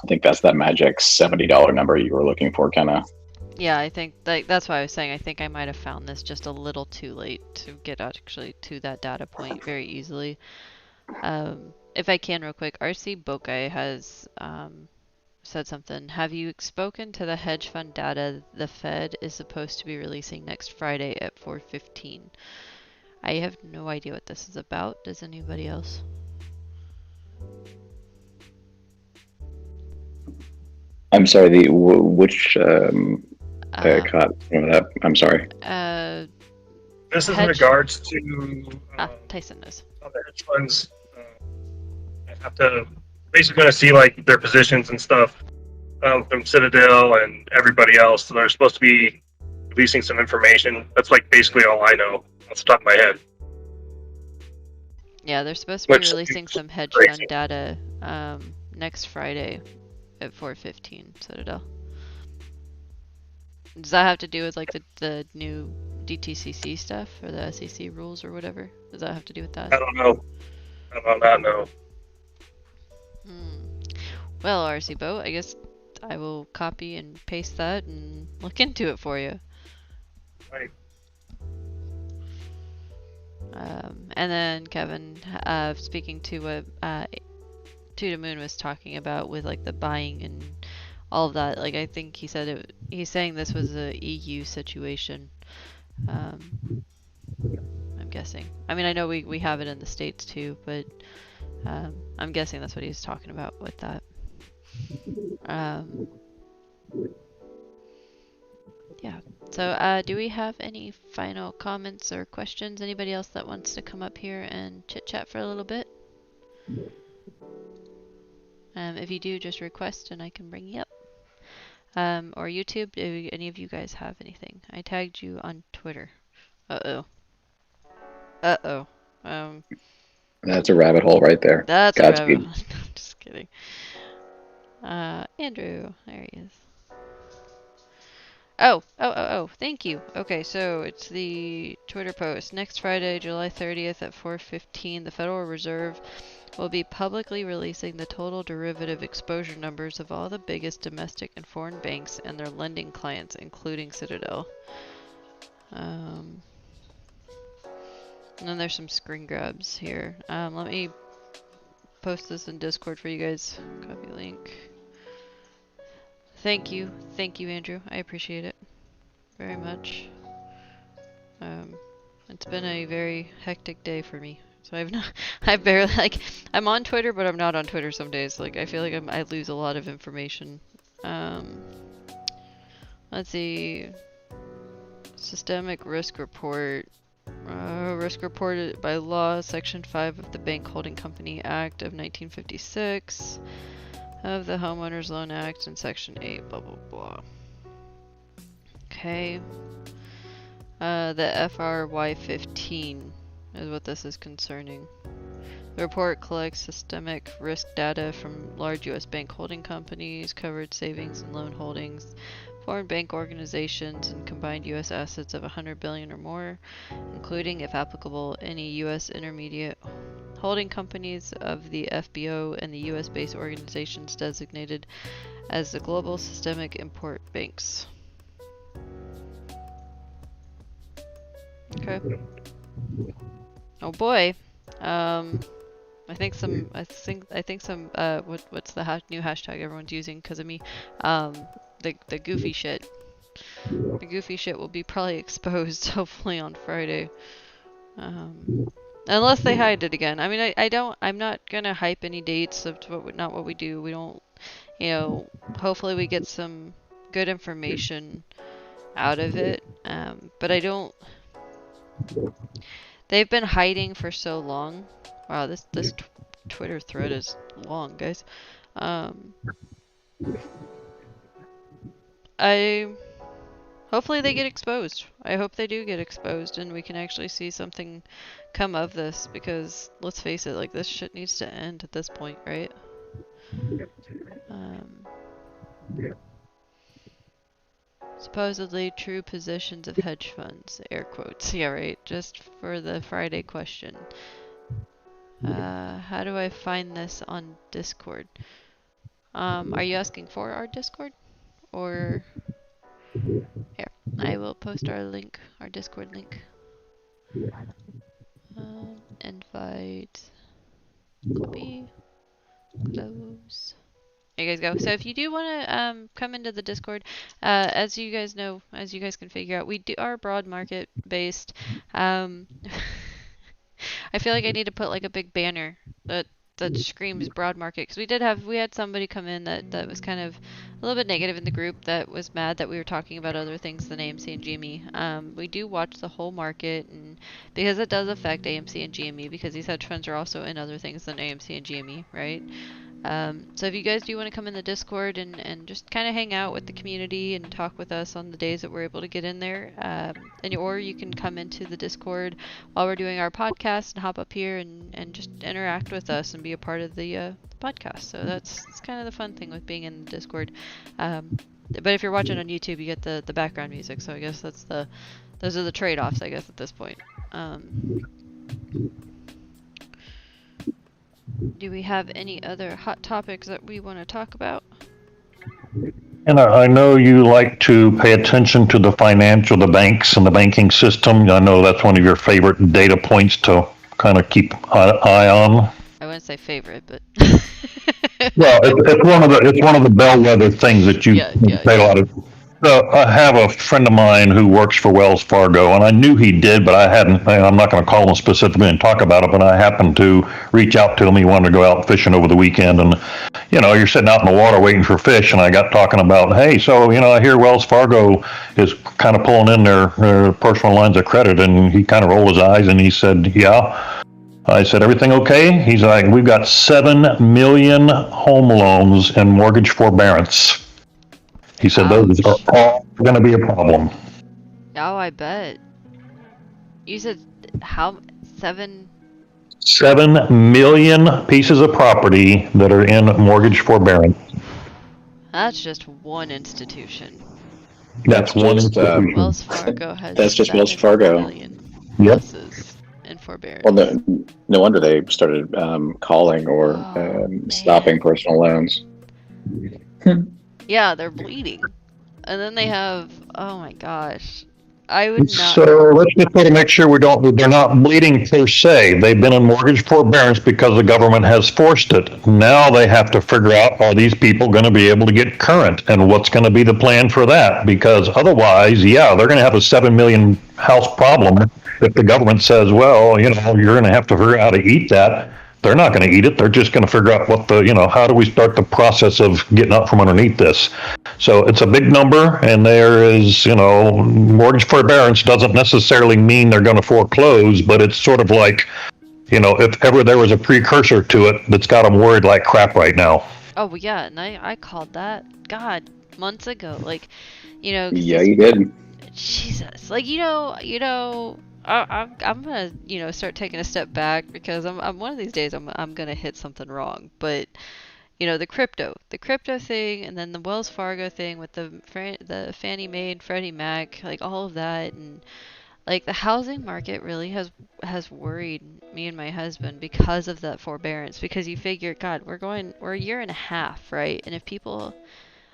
think that's that magic $70 number you were looking for, kind of. Yeah, I think that's why I was saying I think I might have found this just a little too late to get actually to that data point very easily. If I can real quick, RC Bokai has said something. Have you spoken to the hedge fund data the Fed is supposed to be releasing next Friday at 4:15? I have no idea what this is about. Does anybody else? I'm sorry, which caught some of that? I'm sorry. This is in regards to Tyson knows. the hedge funds. I have to basically going to see like their positions and stuff from Citadel and everybody else. So they're supposed to be releasing some information. That's like basically all I know off the top of my head. Yeah, they're supposed to be releasing some hedge fund data next Friday at 4:15 Citadel. Does that have to do with like the new DTCC stuff or the SEC rules or whatever? Does that have to do with that? I don't know. I do not know. Well, RC Boat, I guess I will copy and paste that and look into it for you. Right. And then Kevin, speaking to what Tuda Moon was talking about with like the buying and all of that, like I think he said he's saying this was a EU situation. I'm guessing. I mean, I know we have it in the States too, but I'm guessing that's what he's talking about with that. Yeah. So, do we have any final comments or questions? Anybody else that wants to come up here and chit chat for a little bit? If you do, just request and I can bring you up. Or YouTube, do any of you guys have anything? I tagged you on Twitter. Uh-oh. That's a rabbit hole right there. That's a rabbit hole. Just kidding. Andrew, there he is. Oh, thank you. Okay, so it's the Twitter post. Next Friday, July 30th at 4:15, the Federal Reserve will be publicly releasing the total derivative exposure numbers of all the biggest domestic and foreign banks and their lending clients, including Citadel. And then there's some screen grabs here. Let me post this in Discord for you guys. Copy link. Thank you, Andrew. I appreciate it very much. It's been a very hectic day for me. So I barely, like, I'm on Twitter, but I'm not on Twitter some days. Like, I feel like I lose a lot of information. Let's see. Systemic risk report. Risk reported by law, Section 5 of the Bank Holding Company Act of 1956, of the Homeowners Loan Act, and Section 8, blah, blah, blah. Okay. The FRY 15 is what this is concerning. The report collects systemic risk data from large U.S. bank holding companies, covered savings and loan holdings, foreign bank organizations, and combined U.S. assets of $100 billion or more, including, if applicable, any U.S. intermediate holding companies of the FBO and the U.S.-based organizations designated as the global systemic import banks. Okay. Oh boy. I think some what's the new hashtag everyone's using because of me, the goofy shit. The goofy shit will be probably exposed hopefully on Friday. Unless they hide it again. I mean, I'm not gonna hype any dates of not what we do. We don't, hopefully we get some good information out of it. But I don't, they've been hiding for so long. Wow, this Twitter thread is long, guys. Hopefully they get exposed. I hope they do get exposed and we can actually see something come of this because let's face it, like this shit needs to end at this point, right? Supposedly true positions of hedge funds, air quotes. Yeah, right. Just for the Friday question. How do I find this on Discord? Are you asking for our Discord? Or here, I will post our link, our Discord link. Invite, copy, close. There you guys go. So if you do want to come into the Discord, as you guys know, as you guys can figure out, we are broad market based. I feel like I need to put like a big banner that screams broad market because we had somebody come in that was kind of a little bit negative in the group that was mad that we were talking about other things than AMC and GME. We do watch the whole market and because it does affect AMC and GME because these hedge funds are also in other things than AMC and GME, right? So if you guys do want to come in the Discord and just kind of hang out with the community and talk with us on the days that we're able to get in there, or you can come into the Discord while we're doing our podcast and hop up here and just interact with us and be a part of the podcast. So that's kind of the fun thing with being in the Discord. But if you're watching on YouTube, you get the background music. So I guess those are the trade-offs, I guess, at this point. Do we have any other hot topics that we want to talk about? And I know you like to pay attention to the the banks and the banking system. I know that's one of your favorite data points to kind of keep an eye on. I wouldn't say favorite, but Well, it's one of the bellwether things that you pay a lot of. I have a friend of mine who works for Wells Fargo, and I knew he did, but I'm not going to call him specifically and talk about it, but I happened to reach out to him. He wanted to go out fishing over the weekend, and, you're sitting out in the water waiting for fish, and I got talking about, hey, so, I hear Wells Fargo is kind of pulling in their personal lines of credit, and he kind of rolled his eyes, and he said, yeah. I said, everything okay? He's like, we've got 7 million home loans and mortgage forbearance. He said those are all going to be a problem. Oh, I bet. You said how 7 million pieces of property that are in mortgage forbearance. That's just one institution. That's one institution. Wells Fargo has. That's just Wells Fargo. Yep. In forbearance. Well, no wonder they started calling or stopping personal loans. Yeah, they're bleeding. And then they have, oh my gosh. I would not. So let's just try to make sure they're not bleeding per se. They've been in mortgage forbearance because the government has forced it. Now they have to figure out, are these people going to be able to get current and what's going to be the plan for that? Because otherwise, they're going to have a 7 million house problem if the government says, well, you're going to have to figure out how to eat that. They're not going to eat it. They're just going to figure out how do we start the process of getting out from underneath this? So it's a big number, and there is, mortgage forbearance doesn't necessarily mean they're going to foreclose, but it's sort of like, if ever there was a precursor to it that's got them worried like crap right now. Oh, yeah, and I called that, God, months ago. Like, Yeah, you did. Jesus. Like, I'm gonna, start taking a step back because I'm one of these days I'm gonna hit something wrong. But the crypto thing, and then the Wells Fargo thing with the Fannie Mae and Freddie Mac, like all of that, and like the housing market really has worried me and my husband because of that forbearance. Because you figure, God, we're a year and a half, right? And if people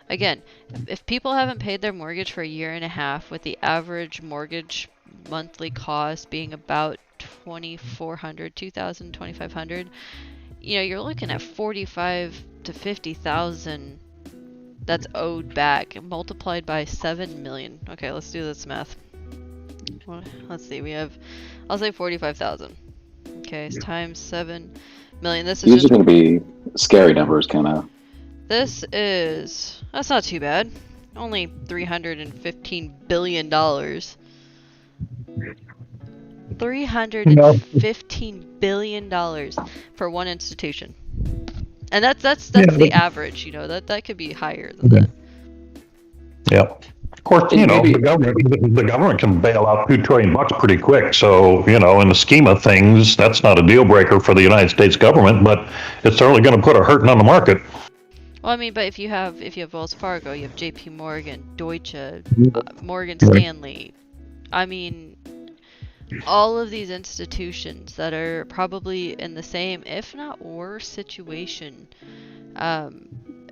haven't paid their mortgage for a year and a half, with the average mortgage monthly cost being about $2,500, you're looking at 45 to 50,000 that's owed back, multiplied by 7 million. Okay, let's do this math. Let's see. I'll say 45,000. Okay, it's times 7 million. This is These just are going to be scary numbers, kind of. That's not too bad. Only $315 billion. $315 billion for one institution. And that's the average, that could be higher than that. Yeah. Of course, the government can bail out $2 trillion pretty quick. So, in the scheme of things, that's not a deal breaker for the United States government, but it's certainly going to put a hurting on the market. Well, I mean, but if you have Wells Fargo, you have J.P. Morgan, Deutsche, Morgan Stanley. I mean, all of these institutions that are probably in the same, if not worse, situation.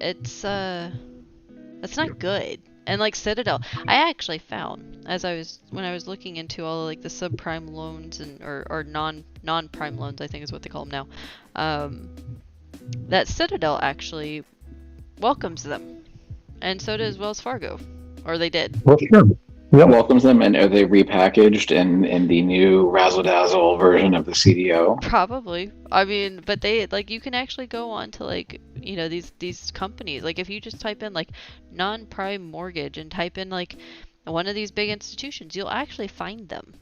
It's not good. And like Citadel, I actually found when I was looking into all like the subprime loans or non-prime loans, I think is what they call them now. That Citadel actually welcomes them, and so does Wells Fargo, or they did. Well, sure. Yep. Welcomes them, and are they repackaged in the new razzle-dazzle version of the CDO? Probably. I mean, but they you can actually go on to these companies. Like if you just type in like non-prime mortgage and type in like one of these big institutions, you'll actually find them.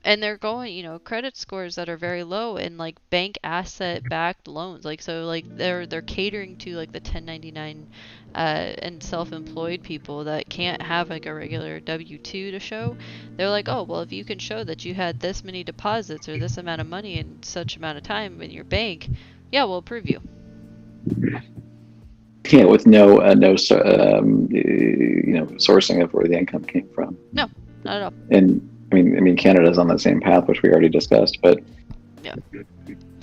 And they're going, credit scores that are very low and like bank asset-backed loans. They're catering to like the 1099 and self-employed people that can't have like a regular W-2 to show. They're like, oh, well, if you can show that you had this many deposits or this amount of money in such amount of time in your bank, yeah, we'll approve you. Yeah, with no sourcing of where the income came from. No, not at all. And I mean, Canada's on the same path, which we already discussed. But yeah.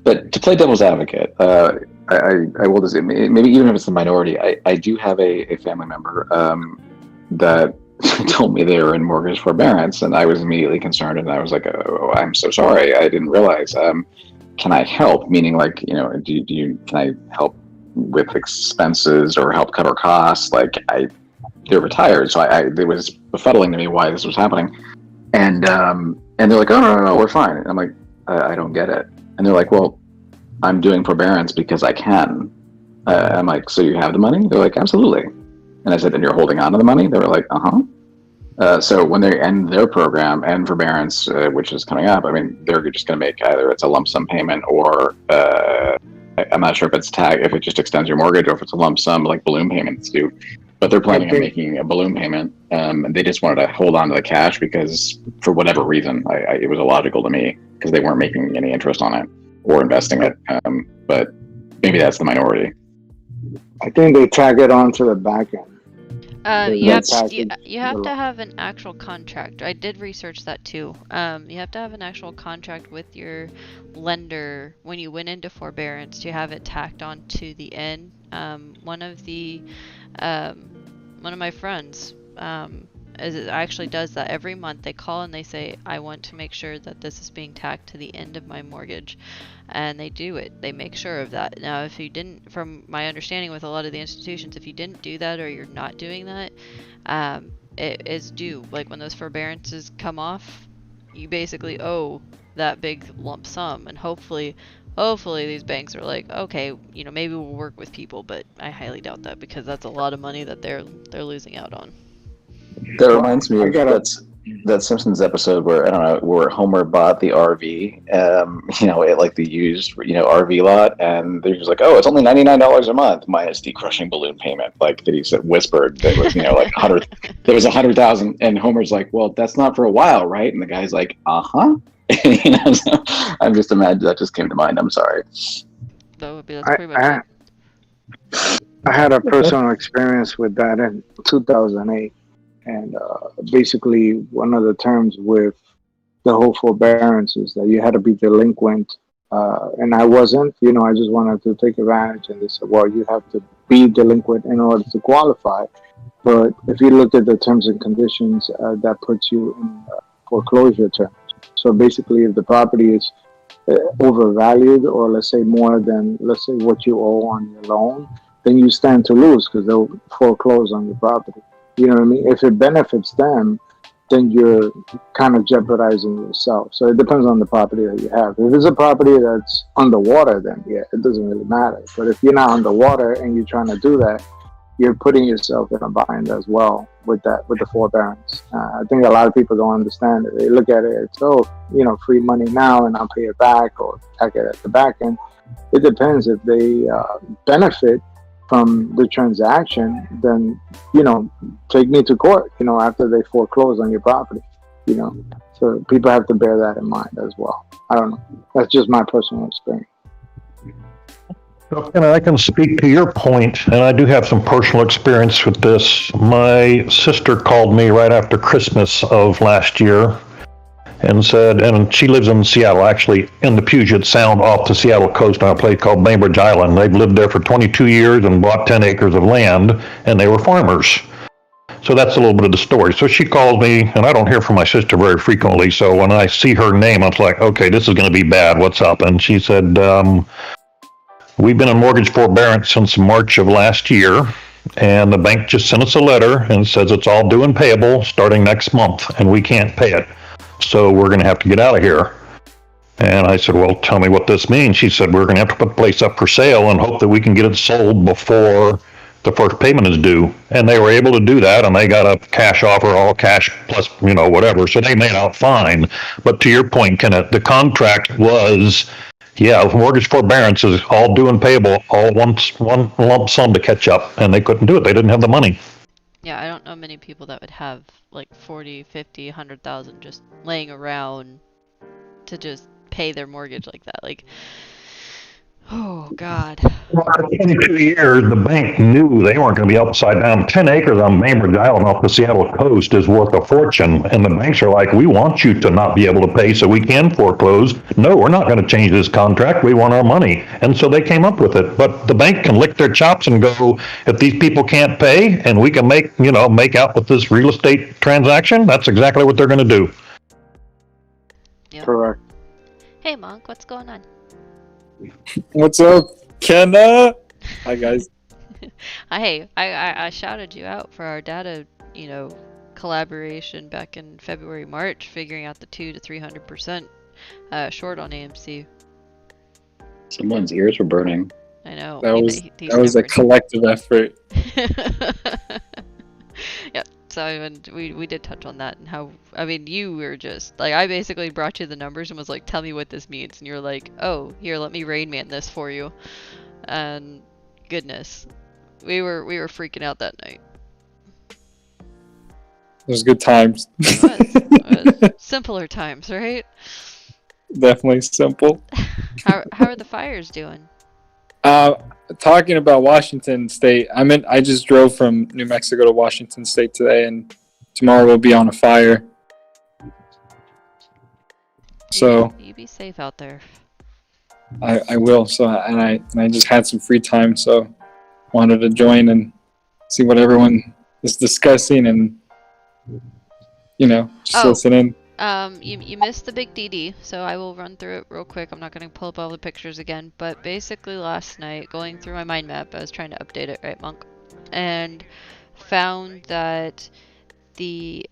But to play devil's advocate, I will just maybe even if it's the minority, I do have a family member that told me they were in mortgage forbearance, and I was immediately concerned, and I was like, "Oh, I'm so sorry, I didn't realize. Can I help? Meaning, like, can I help with expenses or help cover costs? Like, they're retired, so it was befuddling to me why this was happening." And they're like, "Oh, no, we're fine." And I'm like, I don't get it. And they're like, "Well, I'm doing forbearance because I can." I'm like, "So you have the money?" They're like, "Absolutely." And I said, "And you're holding on to the money?" They were like, "Uh-huh." So when they end their program and forbearance, which is coming up, I mean, they're just going to make either it's a lump sum payment or I'm not sure if if it just extends your mortgage or if it's a lump sum like balloon payments do. But they're planning on making a balloon payment, and they just wanted to hold on to the cash because, for whatever reason, it was illogical to me because they weren't making any interest on it or investing it. But maybe that's the minority. I think they tag it onto the back end. You have to have an actual contract. I did research that too. You have to have an actual contract with your lender when you went into forbearance to have it tacked on to the end. One of my friends actually does that every month. They call and they say, "I want to make sure that this is being tacked to the end of my mortgage," and they do it. They make sure of that. Now, if you didn't, from my understanding with a lot of the institutions, if you didn't do that or you're not doing that, it is due. Like when those forbearances come off, you basically owe that big lump sum, and hopefully these banks are like, okay, maybe we'll work with people, but I highly doubt that because that's a lot of money that they're losing out on. That reminds me of that Simpsons episode where Homer bought the RV, at like the used, RV lot, and they're just like, "Oh, it's only $99 a month minus the crushing balloon payment." Like that he said, whispered that was, like 100. There was 100,000, and Homer's like, "Well, that's not for a while, right?" And the guy's like, "Uh-huh." So I'm just imagining that just came to mind. I'm sorry. That's pretty much it. I had a personal experience with that in 2008. And basically, one of the terms with the whole forbearance is that you had to be delinquent. And I wasn't, I just wanted to take advantage. And they said, well, you have to be delinquent in order to qualify. But if you look at the terms and conditions, that puts you in foreclosure terms. So basically, if the property is overvalued, or let's say more than, let's say, what you owe on your loan, then you stand to lose because they'll foreclose on your property. You know what I mean? If it benefits them, then you're kind of jeopardizing yourself. So it depends on the property that you have. If it's a property that's underwater, then yeah, it doesn't really matter. But if you're not underwater and you're trying to do that, you're putting yourself in a bind as well with that, with the forbearance. I think a lot of people don't understand it. They look at it as, oh, free money now and I'll pay it back, or back it at the back end. It depends. If they benefit from the transaction, then take me to court. After they foreclose on your property. So people have to bear that in mind as well. I don't know. That's just my personal experience. And I can speak to your point, and I do have some personal experience with this. My sister called me right after Christmas of last year and said, and she lives in Seattle, actually in the Puget Sound off the Seattle coast on a place called Bainbridge Island. They've lived there for 22 years and bought 10 acres of land, and they were farmers. So that's a little bit of the story. So she calls me, and I don't hear from my sister very frequently, so when I see her name, I was like, okay, this is going to be bad. What's up? And she said, we've been in mortgage forbearance since March of last year, and the bank just sent us a letter and says it's all due and payable starting next month, and we can't pay it. So we're going to have to get out of here. And I said, well, tell me what this means. She said, we're going to have to put the place up for sale and hope that we can get it sold before the first payment is due. And they were able to do that, and they got a cash offer, all cash plus, whatever. So they made out fine. But to your point, Kenneth, the contract was, mortgage forbearance is all due and payable, all one lump sum to catch up, and they couldn't do it. They didn't have the money. Yeah, I don't know many people that would have like 40, 50, 100,000 just laying around to just pay their mortgage like that. Like, oh God. For 22 years, the bank knew they weren't going to be upside down. 10 acres on Bainbridge Island off the Seattle coast is worth a fortune. And the banks are like, we want you to not be able to pay so we can foreclose. No, we're not going to change this contract. We want our money. And so they came up with it. But the bank can lick their chops and go, if these people can't pay and we can make out with this real estate transaction, that's exactly what they're going to do. Yep. Correct. Hey, Monk, what's going on? What's up, Kenna? Hi, guys. Hey, I shouted you out for our data, collaboration back in February, March, figuring out the 200 to 300% short on AMC. Someone's ears were burning. I know. That was a collective effort. Yeah. So we did touch on that and how, you were just like, I basically brought you the numbers and was like, tell me what this means, and you're like, oh, here, let me Rain Man this for you, and goodness, we were freaking out that night. It was good times. It was simpler times, right? Definitely simple. How are the fires doing? Talking about Washington State, I just drove from New Mexico to Washington State today, and tomorrow we'll be on a fire. So you be safe out there. I will. So and I just had some free time, so wanted to join and see what everyone is discussing, and just listen in. You missed the big DD, so I will run through it real quick. I'm not going to pull up all the pictures again, but basically last night, going through my mind map, I was trying to update it, right, Monk? And found that the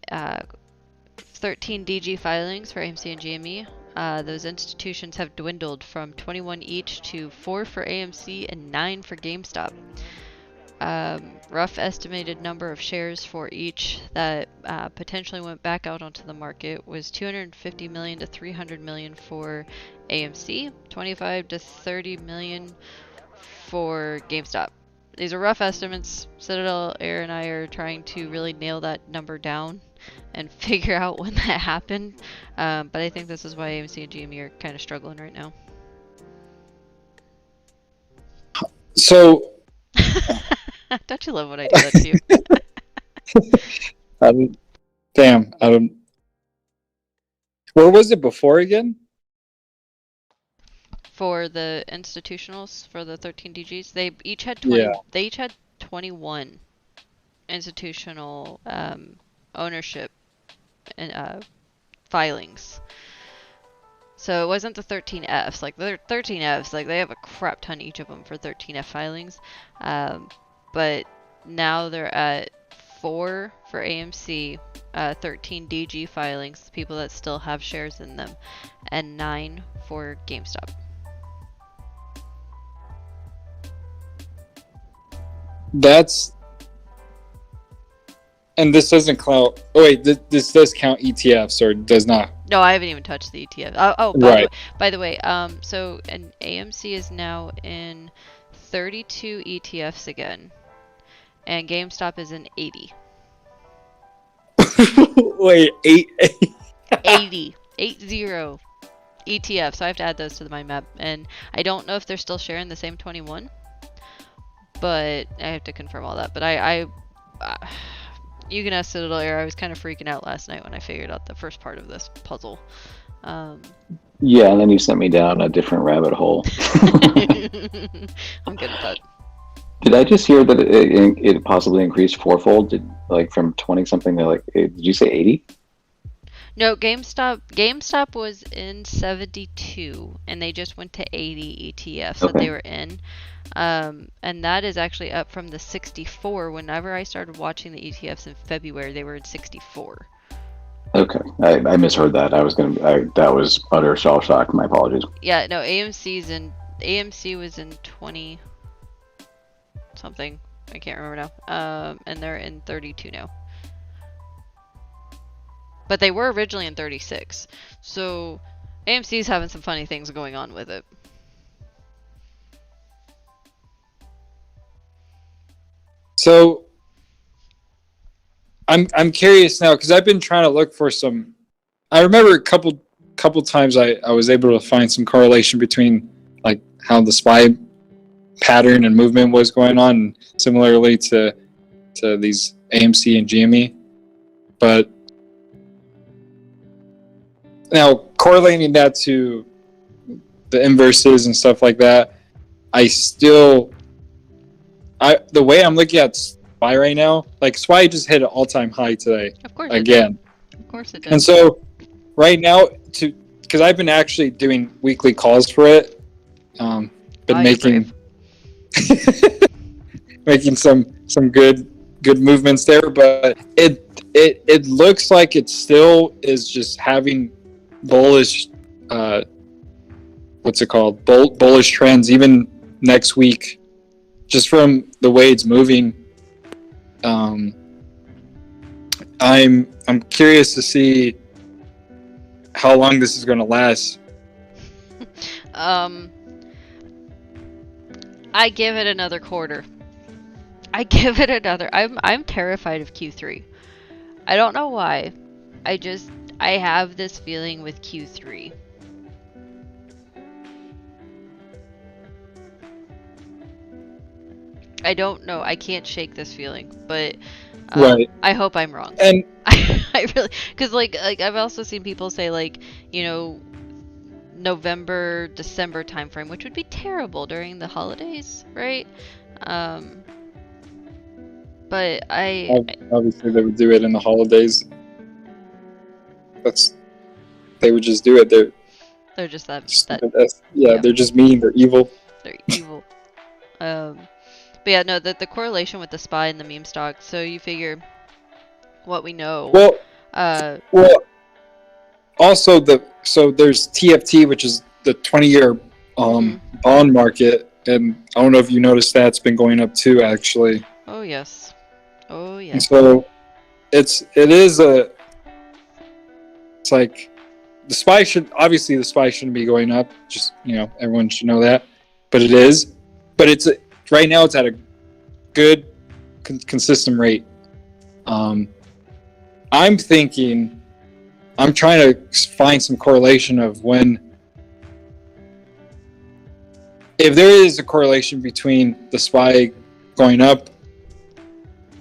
13 DG filings for AMC and GME, those institutions have dwindled from 21 each to 4 for AMC and 9 for GameStop. Rough estimated number of shares for each that potentially went back out onto the market was 250 million to 300 million for AMC, 25 to 30 million for GameStop. These are rough estimates. Citadel, Air, and I are trying to really nail that number down and figure out when that happened. But I think this is why AMC and GME are kind of struggling right now. So. Don't you love when I do that to you? Damn. Where was it before again? For the institutionals, for the 13 DGs, they each had 20. Yeah. They each had 21 institutional ownership and filings. So it wasn't the 13Fs. Like the 13Fs, like they have a crap ton each of them for 13F filings. But now they're at 4 for AMC, 13 DG filings, people that still have shares in them, and 9 for GameStop. And this doesn't count. Oh wait, this does count ETFs or does not? No, I haven't even touched the ETF. Oh, Right. by the way, so an AMC is now in 32 ETFs again, and GameStop is in 80. Wait, 80 ETF. So I have to add those to my map, and I don't know if they're still sharing the same 21, but I have to confirm all that. But you can ask Citadel Air. I was kind of freaking out last night when I figured out the first part of this puzzle. Yeah, and then you sent me down a different rabbit hole. I'm good at that. Did I just hear that it possibly increased fourfold? From 20 something to did you say 80? No, GameStop was in 72, and they just went to 80 ETFs that they were in. And that is actually up from the 64. Whenever I started watching the ETFs in February, they were in 64. Okay, I misheard that. That was utter shell shock. My apologies. Yeah, no, AMC was in 20 something. I can't remember now. And they're in 32 now. But they were originally in 36. So AMC's having some funny things going on with it. So I'm curious now because I've been trying to look for some. I remember a couple times I was able to find some correlation between like how the SPY pattern and movement was going on, similarly to these AMC and GME. But now correlating that to the inverses and stuff like that, the way I'm looking at SPY right now, like SPY just hit an all-time high today. Of course again. Of course it did. And so right now, because I've been actually doing weekly calls for it, been making making some good movements there, but it looks like it still is just having bullish bullish trends even next week, just from the way it's moving. I'm curious to see how long this is going to last. I give it another quarter. I'm terrified of Q3. I don't know why. I have this feeling with Q3. I don't know. I can't shake this feeling, but Right. I hope I'm wrong. And I really, because like I've also seen people say November, December timeframe, which would be terrible during the holidays, right? But obviously they would do it in the holidays. They would just do it. They're just that. They're just mean. They're evil. They're evil. But yeah, no, the correlation with the SPY and the meme stock. So you figure what we know. Well, also so there's TFT, which is the 20-year bond market, and I don't know if you noticed that it's been going up too, actually. Oh yes. And so it's like the SPY shouldn't be going up. Just everyone should know that, but it is. But right now it's at a good consistent rate. I'm trying to find some correlation of if there is a correlation between the SPY going up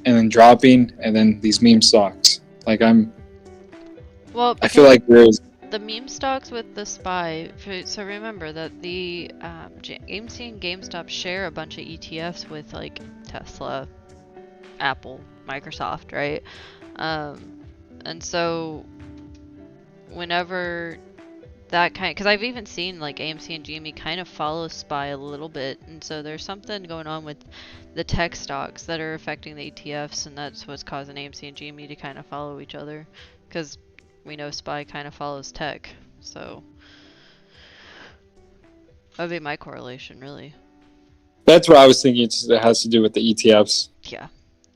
and then dropping and then these meme stocks. I feel like there is. The meme stocks with the SPY, so remember that the AMC and GameStop share a bunch of ETFs with like Tesla, Apple, Microsoft, right? And so whenever that kind, because I've even seen like AMC and GME kind of follow SPY a little bit, and so there's something going on with the tech stocks that are affecting the ETFs, and that's what's causing AMC and GME to kind of follow each other, because we know SPY kind of follows tech, so that'd be my correlation, really. That's what I was thinking. It has to do with the ETFs. Yeah,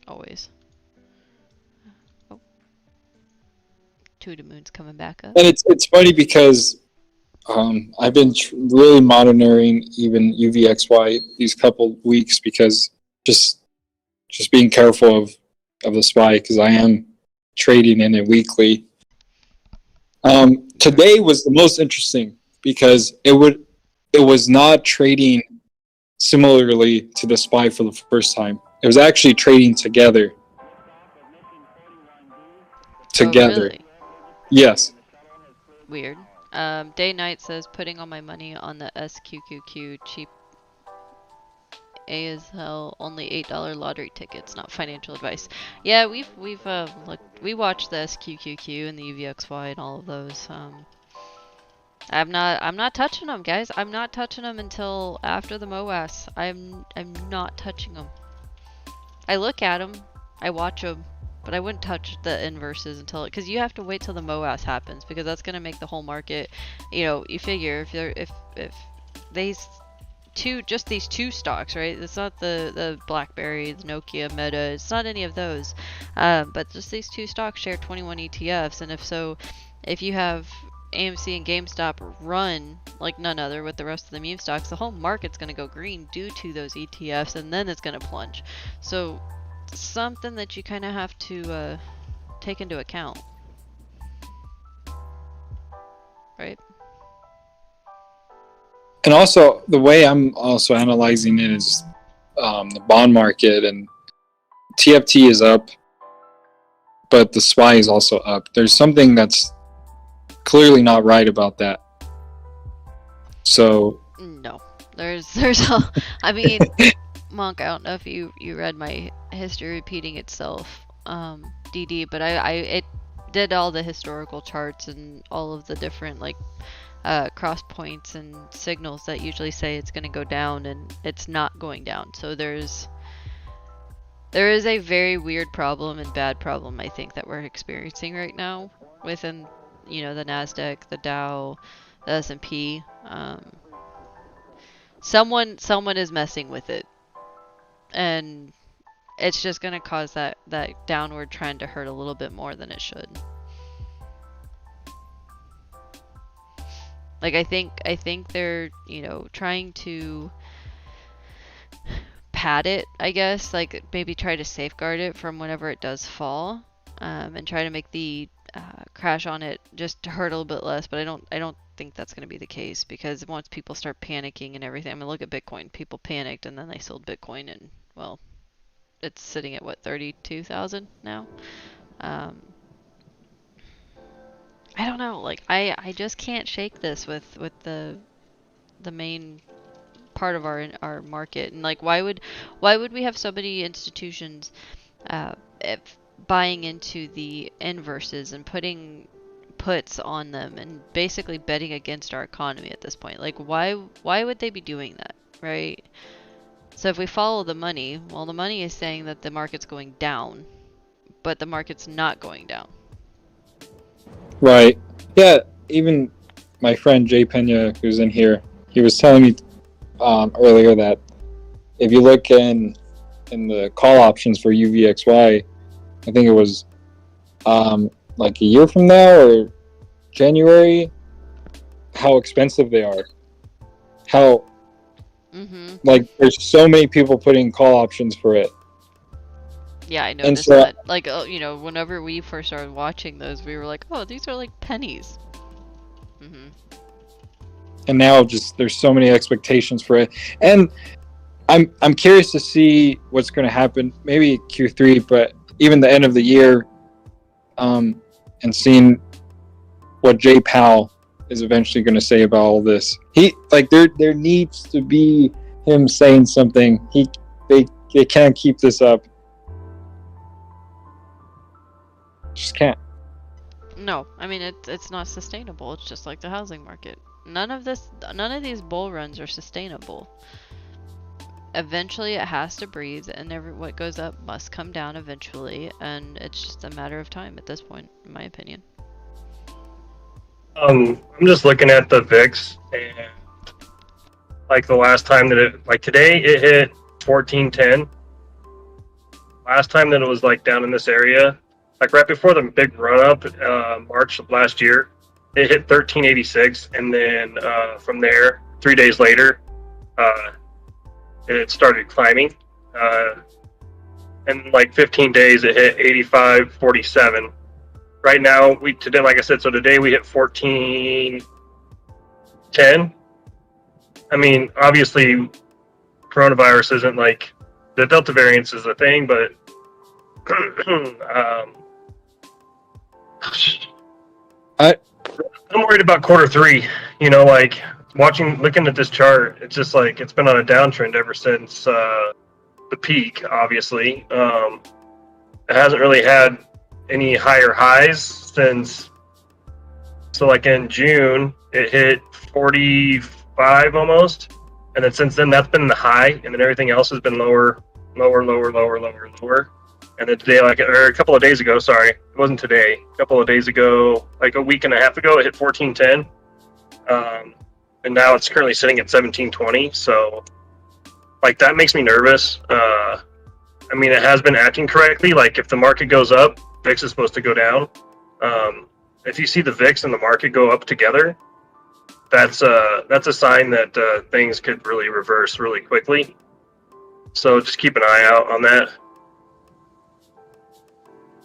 always. Oh, Two to Moon's coming back up. And it's funny because I've been really monitoring even UVXY these couple weeks, because just being careful of the SPY, because I am trading in it weekly. Today was the most interesting because it was not trading similarly to the SPY for the first time. It was actually trading together. Oh, really? Yes. Weird. Day Night says putting all my money on the SQQQ, cheap as hell, only $8 lottery tickets, not financial advice. Yeah, we've looked, we watched the SQQQ and the UVXY and all of those. I'm not touching them, guys. I'm not touching them until after the MOAS. I'm not touching them. I look at them, I watch them, but I wouldn't touch the inverses until, because you have to wait till the MOAS happens, because that's gonna make the whole market. You know, you figure if these these two stocks, right? It's not the BlackBerry, the Nokia, Meta. It's not any of those, but just these two stocks share 21 ETFs, and if you have AMC and GameStop run like none other with the rest of the meme stocks, the whole market's going to go green due to those ETFs, and then it's going to plunge. So something that you kind of have to take into account, right? And also, the way I'm also analyzing it is the bond market, and TFT is up, but the SPY is also up. There's something that's clearly not right about that. So no, there's I mean, Monk, I don't know if you read my history repeating itself, DD, but it did all the historical charts and all of the different like cross points and signals that usually say it's going to go down, and it's not going down. So there is a very weird problem and bad problem, I think, that we're experiencing right now within, you know, the NASDAQ, the Dow, the S&P. Someone is messing with it, and it's just going to cause that downward trend to hurt a little bit more than it should. Like, I think they're, you know, trying to pad it, I guess, like maybe try to safeguard it from whenever it does fall, and try to make the crash on it just to hurt a little bit less. But I don't think that's going to be the case, because once people start panicking and everything, I mean, look at Bitcoin. People panicked and then they sold Bitcoin, and well, it's sitting at what, 32,000 now. I don't know, like I just can't shake this with the main part of our market. And like, why would we have so many institutions buying into the inverses and putting puts on them and basically betting against our economy at this point? Like, why would they be doing that, right? So if we follow the money, well, the money is saying that the market's going down, but the market's not going down. right, yeah. Even my friend Jay Pena, who's in here, he was telling me earlier that if you look in the call options for UVXY, I think it was like a year from now or January, how expensive they are. How like there's so many people putting call options for it. Yeah, I noticed that. Like, you know, whenever we first started watching those, we were like, oh, these are like pennies. And now just there's so many expectations for it, and I'm curious to see what's going to happen. Maybe Q3, but even the end of the year, and seeing what Jay Powell is eventually going to say about all this. He like there needs to be him saying something. They can't keep this up. Just can't. No, I mean it's not sustainable. It's just like the housing market. None of these bull runs are sustainable. Eventually it has to breathe, and what goes up must come down eventually, and it's just a matter of time at this point, in my opinion. I'm just looking at the VIX, and like the last time like today it hit 1410. Last time that it was like down in this area, like right before the big run up, March of last year, it hit 1386, and then from there, 3 days later, it started climbing. And like 15 days, it hit 8547. Right now, today, like I said, so today we hit 1410. I mean, obviously, coronavirus isn't like the Delta variant is a thing, but I'm worried about Q3. You know, like looking at this chart, it's just like it's been on a downtrend ever since the peak. Obviously, it hasn't really had any higher highs since. So, like in June, it hit 45 almost, and then since then that's been the high, and then everything else has been lower. And then today, or a couple of days ago, sorry, it wasn't today. A couple of days ago, like a week and a half ago, it hit 1410. And now it's currently sitting at 1720. So, like, that makes me nervous. I mean, it has been acting correctly. Like, if the market goes up, VIX is supposed to go down. If you see the VIX and the market go up together, that's a sign that things could really reverse really quickly. So just keep an eye out on that.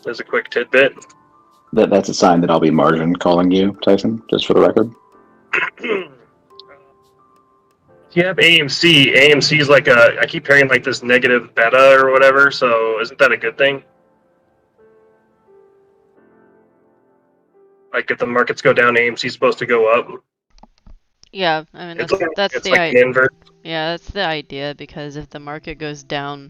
As a quick tidbit. That's a sign that I'll be margin calling you, Tyson, just for the record. You have AMC. AMC is like I keep hearing like this negative beta or whatever, so isn't that a good thing? Like if the markets go down, AMC is supposed to go up. Yeah, I mean that's it's the like an inverse. Yeah, that's the idea, because if the market goes down,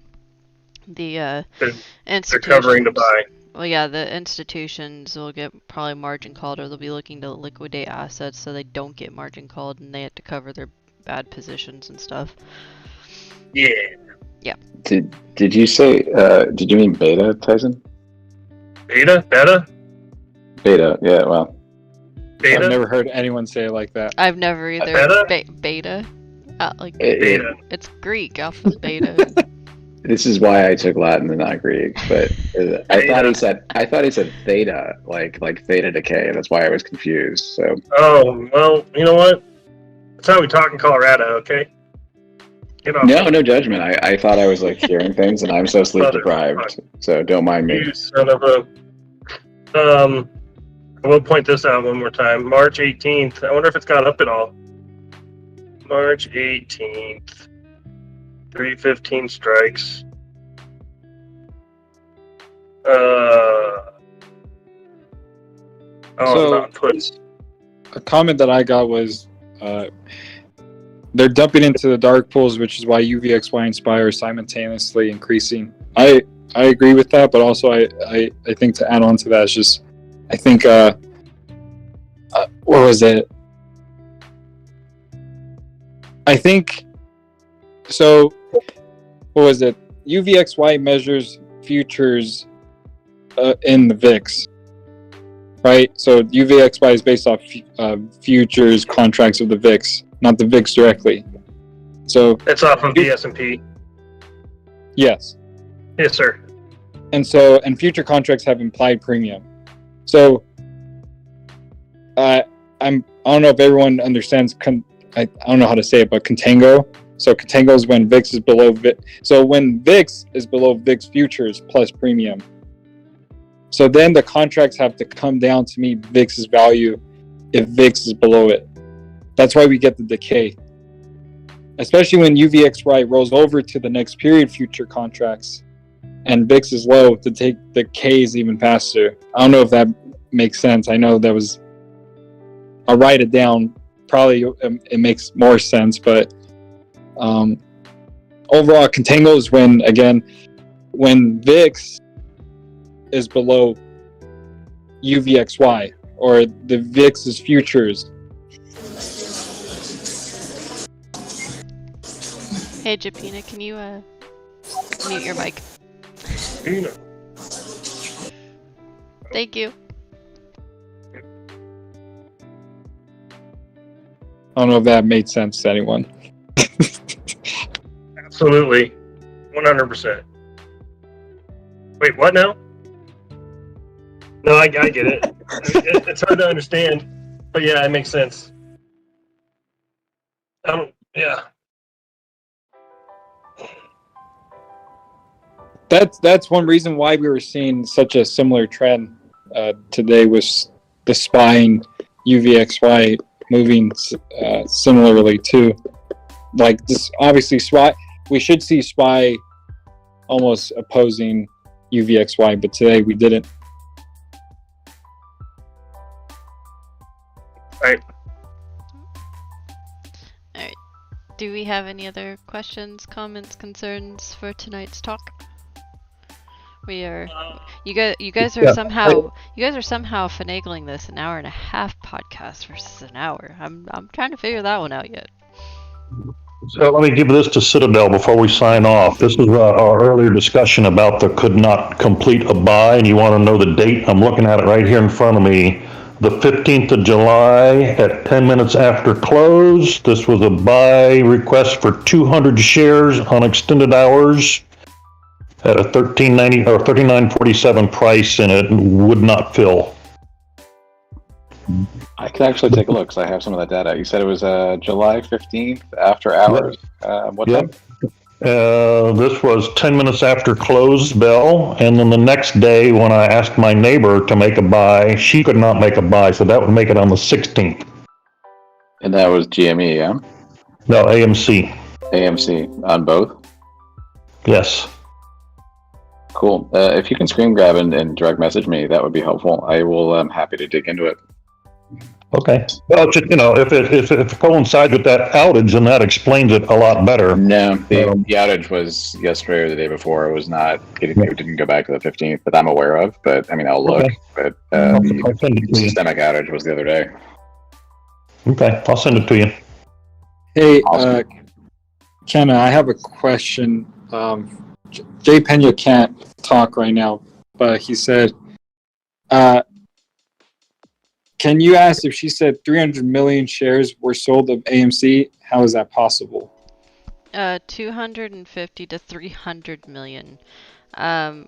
the they're covering to buy. Well, yeah, the institutions will get probably margin called, or they'll be looking to liquidate assets so they don't get margin called, and they have to cover their bad positions and stuff. Yeah. Yeah. Did you say? Did you mean beta, Tyson? Beta? Beta. Yeah. Well. Beta? I've never heard anyone say it like that. I've never either. Beta? Beta. It's Greek. Alpha beta. This is why I took Latin and not Greek, but I thought he said theta, like theta decay. That's why I was confused. So. Oh well, you know what? That's how we talk in Colorado. Okay. No judgment. I thought I was like hearing things, and I'm so sleep deprived. So don't mind me. You son of a. I will point this out one more time. March 18th. I wonder if it's gone up at all. March 18th. 315 strikes. Not puts. A comment that I got was they're dumping into the dark pools, which is why UVXY and SPY are simultaneously increasing. I agree with that, but also I think to add on to that is just I think what was it? I think so. What was it? UVXY measures futures in the VIX, right? So UVXY is based off futures contracts of the VIX, not the VIX directly. So it's off of the S&P. Yes. Yes, sir. And future contracts have implied premium. So I don't know if everyone understands. I don't know how to say it, but contango. So contango is when VIX is below VIX. So when VIX is below VIX futures plus premium. So then the contracts have to come down to meet VIX's value if VIX is below it. That's why we get the decay. Especially when UVXY rolls over to the next period future contracts and VIX is low, the decay is even faster. I don't know if that makes sense. I know that was... I'll write it down. Probably it makes more sense, but overall, contango is when VIX is below UVXY or the VIX's futures. Hey, Japina, can you mute your mic? Tina. Thank you. I don't know if that made sense to anyone. Absolutely. 100%. Wait, what now? No, I get it. It's hard to understand, but yeah, it makes sense. Yeah. That's one reason why we were seeing such a similar trend today, was the SPY and UVXY moving similarly too. Like this, obviously SPY, we should see SPY almost opposing UVXY, but today we didn't. Right. Alright. Do we have any other questions, comments, concerns for tonight's talk? We are you guys are somehow finagling this an hour and a half podcast versus an hour. I'm trying to figure that one out yet. So let me give this to Citadel before we sign off. This was our earlier discussion about the could not complete a buy, and you want to know the date. I'm looking at it right here in front of me. The 15th of July at 10 minutes after close. This was a buy request for 200 shares on extended hours at a $13.90 or $39.47 price, and it would not fill. I could actually take a look because I have some of that data. You said it was July 15th after hours. What time? This was 10 minutes after close bell, and then the next day when I asked my neighbor to make a buy, she could not make a buy, so that would make it on the 16th. And that was GME, yeah? No, AMC. AMC on both? Yes. Cool. If you can screen grab and direct message me, that would be helpful. I will. I'm happy to dig into it. Okay. Well, just, if it coincides with that outage, then that explains it a lot better. No, the outage was yesterday or the day before. It was not. It didn't go back to the 15th, that I'm aware of. But I mean, I'll look. Okay. But I'll send it to you. systemic outage was the other day. Okay, I'll send it to you. Hey, Awesome. Kenna, I have a question. Jay Pena can't talk right now, but he said, can you ask if she said 300 million shares were sold of AMC? How is that possible? 250 to 300 million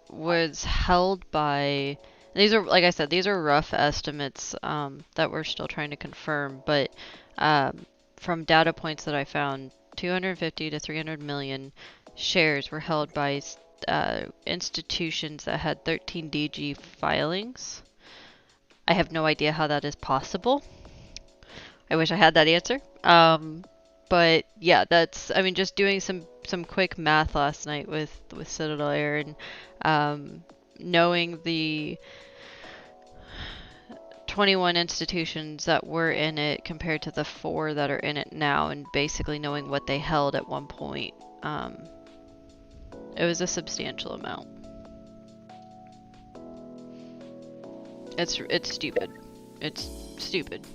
was held by. These are, like I said, these are rough estimates that we're still trying to confirm, but from data points that I found, 250 to 300 million shares were held by institutions that had 13 DG filings. I have no idea how that is possible. I wish I had that answer. But yeah, that's, I mean, just doing some quick math last night with Citadel Air and knowing the 21 institutions that were in it compared to the 4 that are in it now, and basically knowing what they held at one point. It was a substantial amount. It's stupid. It's stupid.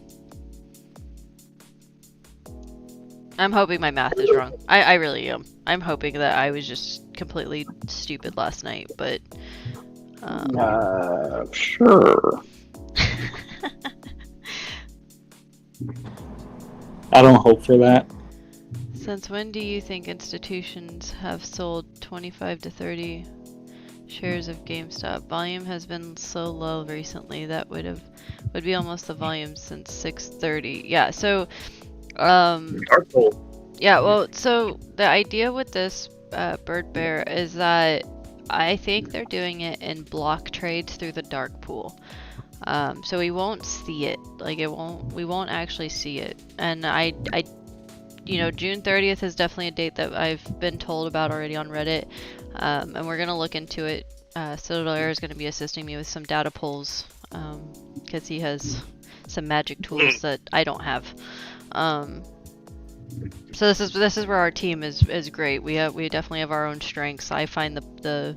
I'm hoping my math is wrong. I really am. I'm hoping that I was just completely stupid last night, but Sure. I don't hope for that. Since when do you think institutions have sold 25 to 30 shares of GameStop? Volume has been so low recently that would be almost the volume since 6:30. Yeah, so yeah, well, so the idea with this Bird Bear is that I think they're doing it in block trades through the dark pool. So we won't see it. Like we won't actually see it. And I June 30th is definitely a date that I've been told about already on Reddit. And we're going to look into it. Citadel Air is going to be assisting me with some data pulls because he has some magic tools that I don't have. So this is where our team is great. We definitely have our own strengths. I find the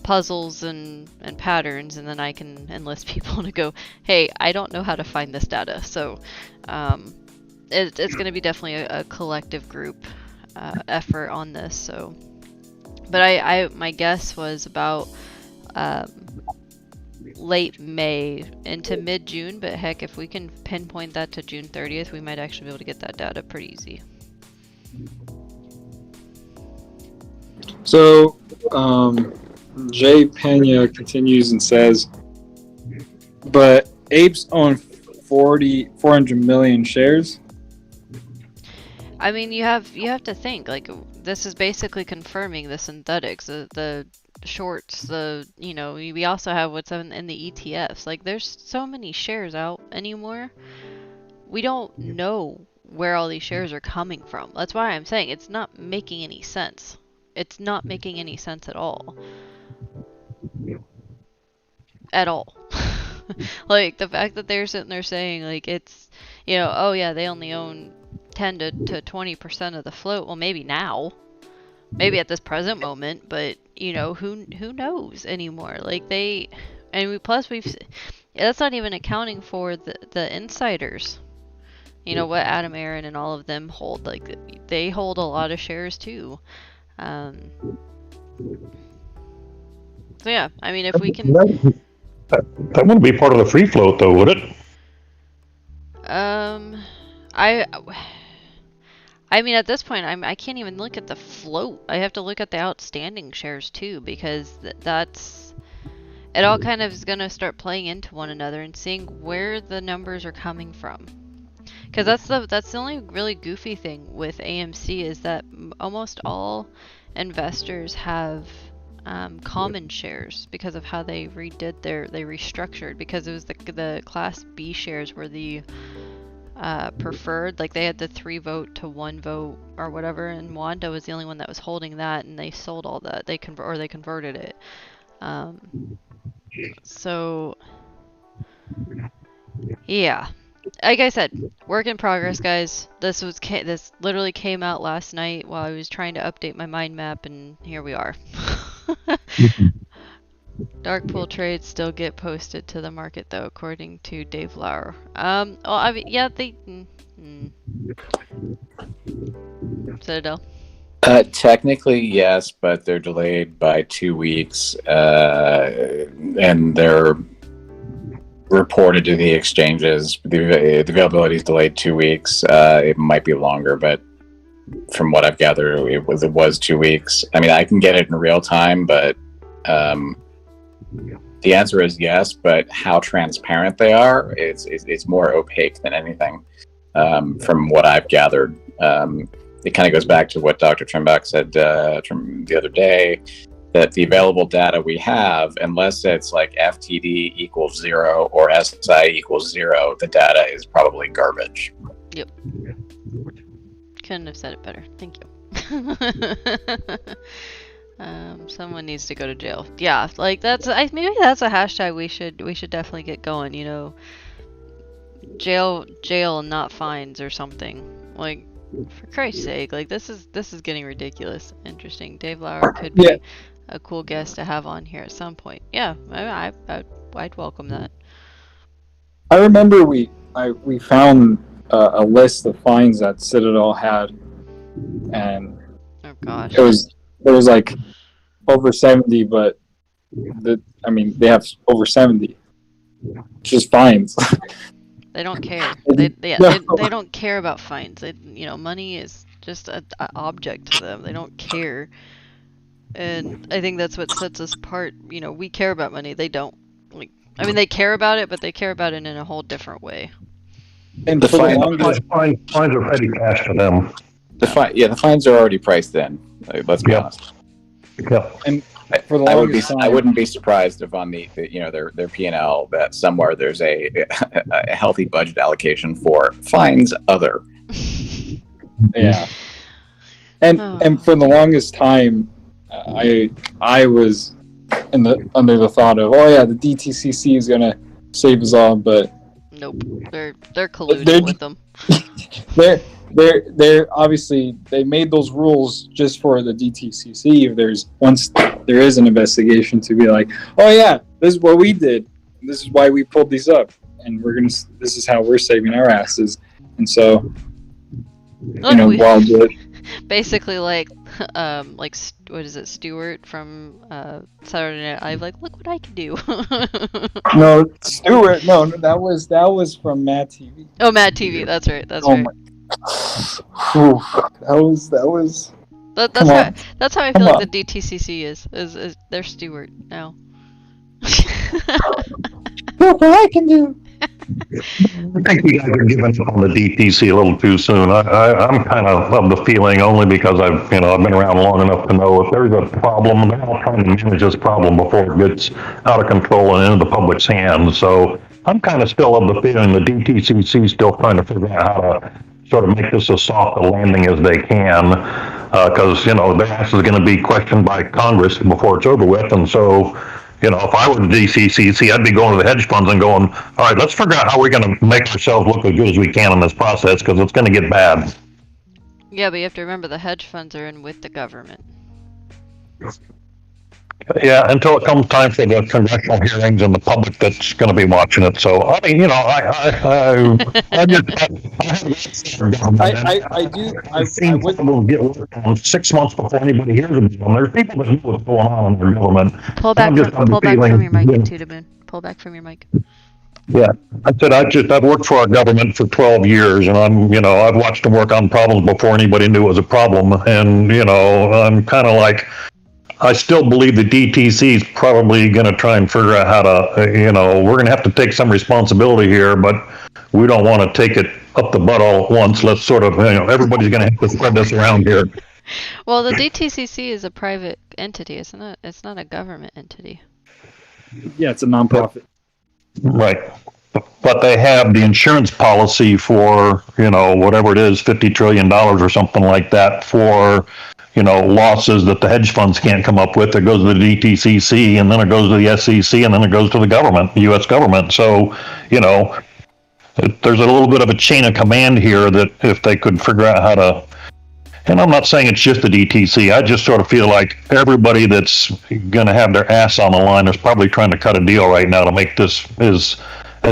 puzzles and patterns, and then I can enlist people to go, hey, I don't know how to find this data. So it's going to be definitely a collective group effort on this. So, but my guess was about late May into mid-June, but heck, if we can pinpoint that to June 30th, we might actually be able to get that data pretty easy. So, Jay Pena continues and says, but apes own 400 million shares. I mean, you have to think, like, this is basically confirming the synthetics, the shorts, we also have what's in the ETFs. Like, there's so many shares out anymore. We don't know where all these shares are coming from. That's why I'm saying it's not making any sense. It's not making any sense at all. At all. Like, the fact that they're sitting there saying, like, it's, oh yeah, they only own 10 to 20% of the float. Well, maybe now. Maybe at this present moment, but, who knows anymore? Like, that's not even accounting for the insiders. What Adam Aaron and all of them hold. Like, they hold a lot of shares too. So yeah, I mean, if we can... That wouldn't be part of the free float, though, would it? I mean, at this point, I can't even look at the float. I have to look at the outstanding shares too, because that's... It all kind of is going to start playing into one another and seeing where the numbers are coming from. Because that's the only really goofy thing with AMC is that almost all investors have common shares because of how they restructured, because it was the Class B shares were the preferred, like they had the 3 vote to 1 vote or whatever, and Wanda was the only one that was holding that, and they sold all that. They converted it. So yeah, like I said, work in progress, guys. This literally came out last night while I was trying to update my mind map, and here we are. Dark pool trades still get posted to the market, though, according to Dave Lauer. Well, I mean, yeah, they... Citadel? Technically, yes, but they're delayed by 2 weeks, and they're reported to the exchanges. The availability is delayed 2 weeks. It might be longer, but from what I've gathered, it was 2 weeks. I mean, I can get it in real time, but the answer is yes. But how transparent they are, it's more opaque than anything. From what I've gathered, it kind of goes back to what Dr. Trimbach said the other day, that the available data we have, unless it's like FTD equals 0 or SI equals 0, the data is probably garbage. Yep. Couldn't have said it better. Thank you. Someone needs to go to jail. Yeah, like maybe that's a hashtag we should definitely get going. Jail, and not fines or something. Like, for Christ's sake, like this is getting ridiculous. Interesting. Dave Lauer could be a cool guest to have on here at some point. Yeah, I'd welcome that. I remember we found a list of fines that Citadel had, and oh gosh, there was like over 70, but they have over 70 just fines. They don't care. They don't care about fines. Money is just an object to them. They don't care. And I think that's what sets us apart. We care about money. They don't. They care about it, but they care about it in a whole different way. And the fines are petty cash to them. The fines are already priced in. Let's be honest. Yeah. And for the longest time, I wouldn't be surprised if on their P&L that somewhere there's a healthy budget allocation for fines other. Yeah. And for the longest time, I was under the thought of, the DTCC is gonna save us all, but nope, they're colluding with them. they're obviously they made those rules just for the DTCC. If once there is an investigation to be like, oh yeah, this is what we did, this is why we pulled these up, and this is how we're saving our asses, and so while basically like what is it, Stewart from Saturday Night Live, like, look what I can do. no, Stewart, no, that was from Mad TV. Oh, Mad TV, that's right. My, that was. That's how I feel like the DTCC is their Stewart now. Look what I can do. I think you guys are giving up on the DTC a little too soon. I'm kind of the feeling, only because I've been around long enough to know if there's a problem, they're all trying to manage this problem before it gets out of control and into the public's hands. So I'm kind of still of the feeling the DTCC is still trying to figure out how to sort of make this as soft a landing as they can, because their ass is going to be questioned by Congress before it's over with, and so. If I were the DCCC, I'd be going to the hedge funds and going, all right, let's figure out how we're going to make ourselves look as good as we can in this process, because it's going to get bad. Yeah, but you have to remember the hedge funds are in with the government. Yeah, until it comes time for the congressional hearings and the public that's going to be watching it. So, I mean, I would get work on 6 months before anybody hears of them. There's people that know what's going on in their government. Pull back from your mic, to the moon. Pull back from your mic. Yeah, I said I've worked for our government for 12 years, and I've watched them work on problems before anybody knew it was a problem, and I'm kind of like. I still believe the DTC is probably going to try and figure out how to, we're going to have to take some responsibility here, but we don't want to take it up the butt all at once. Let's sort of, everybody's going to have to spread this around here. Well, the DTCC is a private entity. It's not a government entity. Yeah, it's a nonprofit. Right. But they have the insurance policy for, whatever it is, $50 trillion or something like that for, losses that the hedge funds can't come up with. It goes to the DTCC, and then it goes to the SEC, and then it goes to the government, the U.S. government. So, there's a little bit of a chain of command here that if they could figure out how to, and I'm not saying it's just the DTC, I just sort of feel like everybody that's going to have their ass on the line is probably trying to cut a deal right now to make this as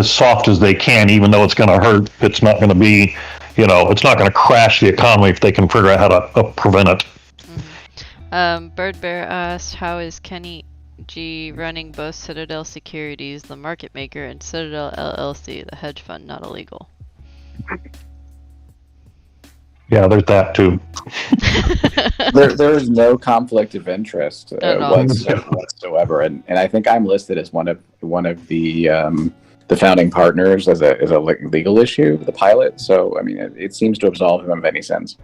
soft as they can, even though it's going to hurt. It's not going to be, it's not going to crash the economy if they can figure out how to prevent it. Bird Bear asked, how is Kenny G running both Citadel Securities, the market maker, and Citadel LLC, the hedge fund, not illegal? Yeah, there's that too. There is no conflict of interest whatsoever, and I think I'm listed as one of the founding partners as a legal issue, the pilot. So I mean, it seems to absolve him of any sense.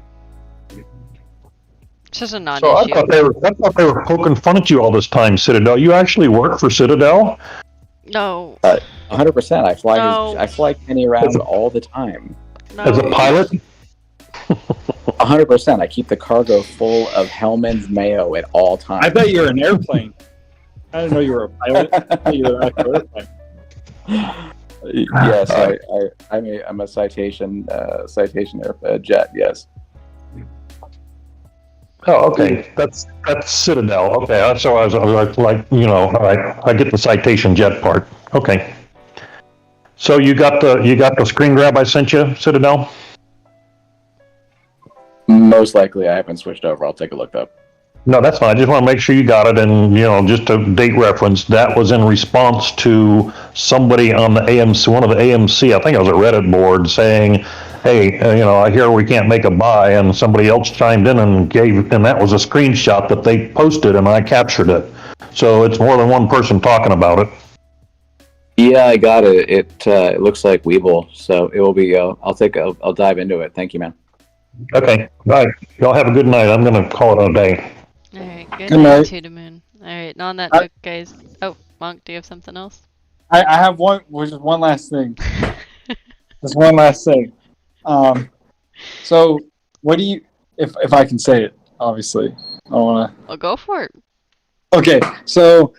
It's just a non-issue. So I thought they were poking fun at you all this time, Citadel. You actually work for Citadel? No. 100%. I fly Kenny around all the time. No. As a pilot? 100%. I keep the cargo full of Hellman's mayo at all times. I bet you're an airplane. I didn't know you were a pilot. I thought you were an actual airplane. Yes, I'm a citation jet. Yes. Oh, okay. That's Citadel. Okay, so I was like, all right, I get the citation jet part. Okay. So you got the screen grab I sent you, Citadel? Most likely, I haven't switched over. I'll take a look though. No, that's fine. I just want to make sure you got it, and just a date reference. That was in response to somebody on the AMC, one of the AMC, I think it was a Reddit board, saying, "Hey, I hear we can't make a buy," and somebody else chimed in and that was a screenshot that they posted, and I captured it. So it's more than one person talking about it. Yeah, I got it. It looks like Weeble, so it will be. I'll dive into it. Thank you, man. Okay, bye. Y'all have a good night. I'm gonna call it a day. All right, good night to the moon. All right, and on that note, guys. Oh, Monk, do you have something else? I have one last thing. There's one last thing. So what do you, if I can say it, obviously, I want to. Well, go for it. Okay, so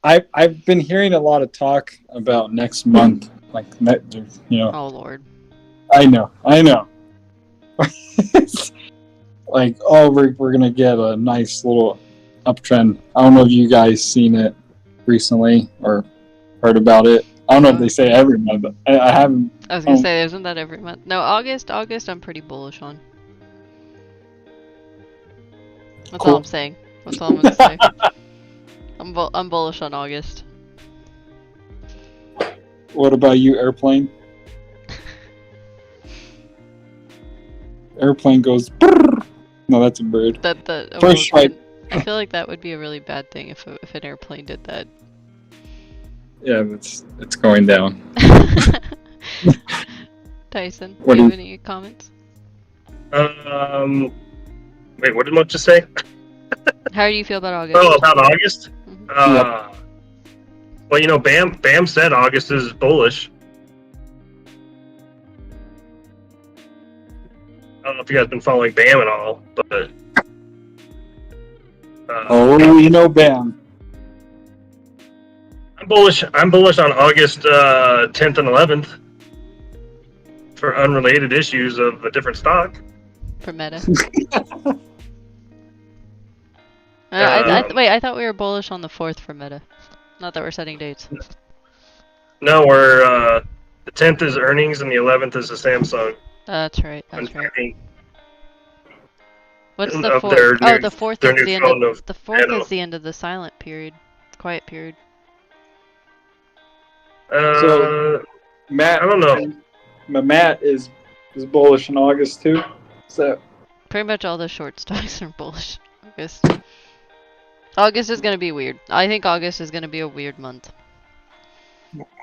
I've been hearing a lot of talk about next month, like Oh Lord. I know. like, oh, we're gonna get a nice little uptrend. I don't know if you guys seen it recently or heard about it. I don't know if they say every month, but I haven't. I was gonna say, isn't that every month? No, August, I'm pretty bullish on. That's all I'm saying. That's all I'm gonna say. I'm bullish on August. What about you, Airplane? Airplane goes. Brrr. No, that's a bird. First flight. I feel like that would be a really bad thing if an airplane did that. Yeah, it's going down. Tyson, What do you do have any comments? Wait, what did Monk just say? How do you feel about August? Oh, about August? Mhm. Well, you know, Bam said August is bullish. I don't know if you guys have been following Bam at all, but Oh, you know, Bam. I'm bullish on August 10th and 11th for unrelated issues of a different stock. For Meta. Wait, I thought we were bullish on the 4th for Meta. Not that we're setting dates. No, we're the 10th is earnings and the 11th is the Samsung. That's right. That's right. What's the Of 4th? their Oh, new- the 4th their is new the end phone of of the 4th Nano. is the end of the silent period, quiet period. So Matt, I don't know. Matt is bullish in August too. So Pretty much all the short stocks are bullish. August is gonna be weird. I think August is gonna be a weird month.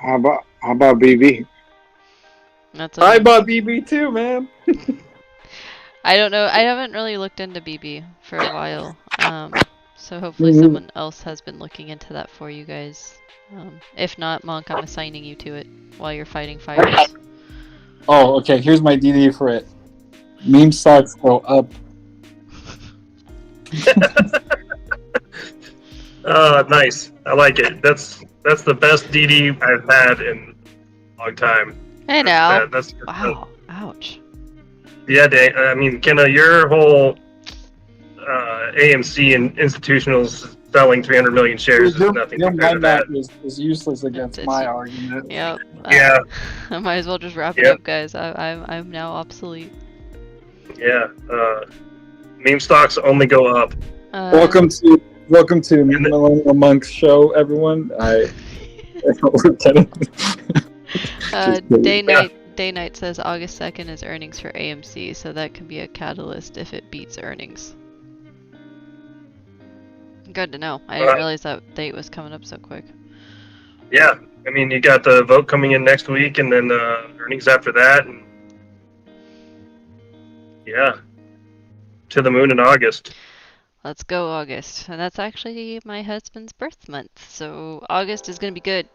How about BB? That's I bought BB too, man. I don't know. I haven't really looked into BB for a while. So hopefully someone else has been looking into that for you guys. If not, Monk, I'm assigning you to it while you're fighting fires. Oh, okay. Here's my DD for it. Meme stocks go up. Nice. I like it. That's the best DD I've had in a long time. Hey now. That's Wow. Ouch. Yeah, Dave. I mean, Kenna, your whole AMC and institutionals selling 300 million shares is nothing compared to that. Is useless against my argument. Yep. Yeah. I might as well just wrap it up, guys. I'm now obsolete. Yeah. Meme stocks only go up. Welcome to Millennial Monk's show, everyone. Day Night says August 2nd is earnings for AMC, so that can be a catalyst if it beats earnings. Good to know. I didn't realize that date was coming up so quick. Yeah. I mean, you got the vote coming in next week and then earnings after that. And yeah. To the moon in August. Let's go, August. And that's actually my husband's birth month, so August is going to be good.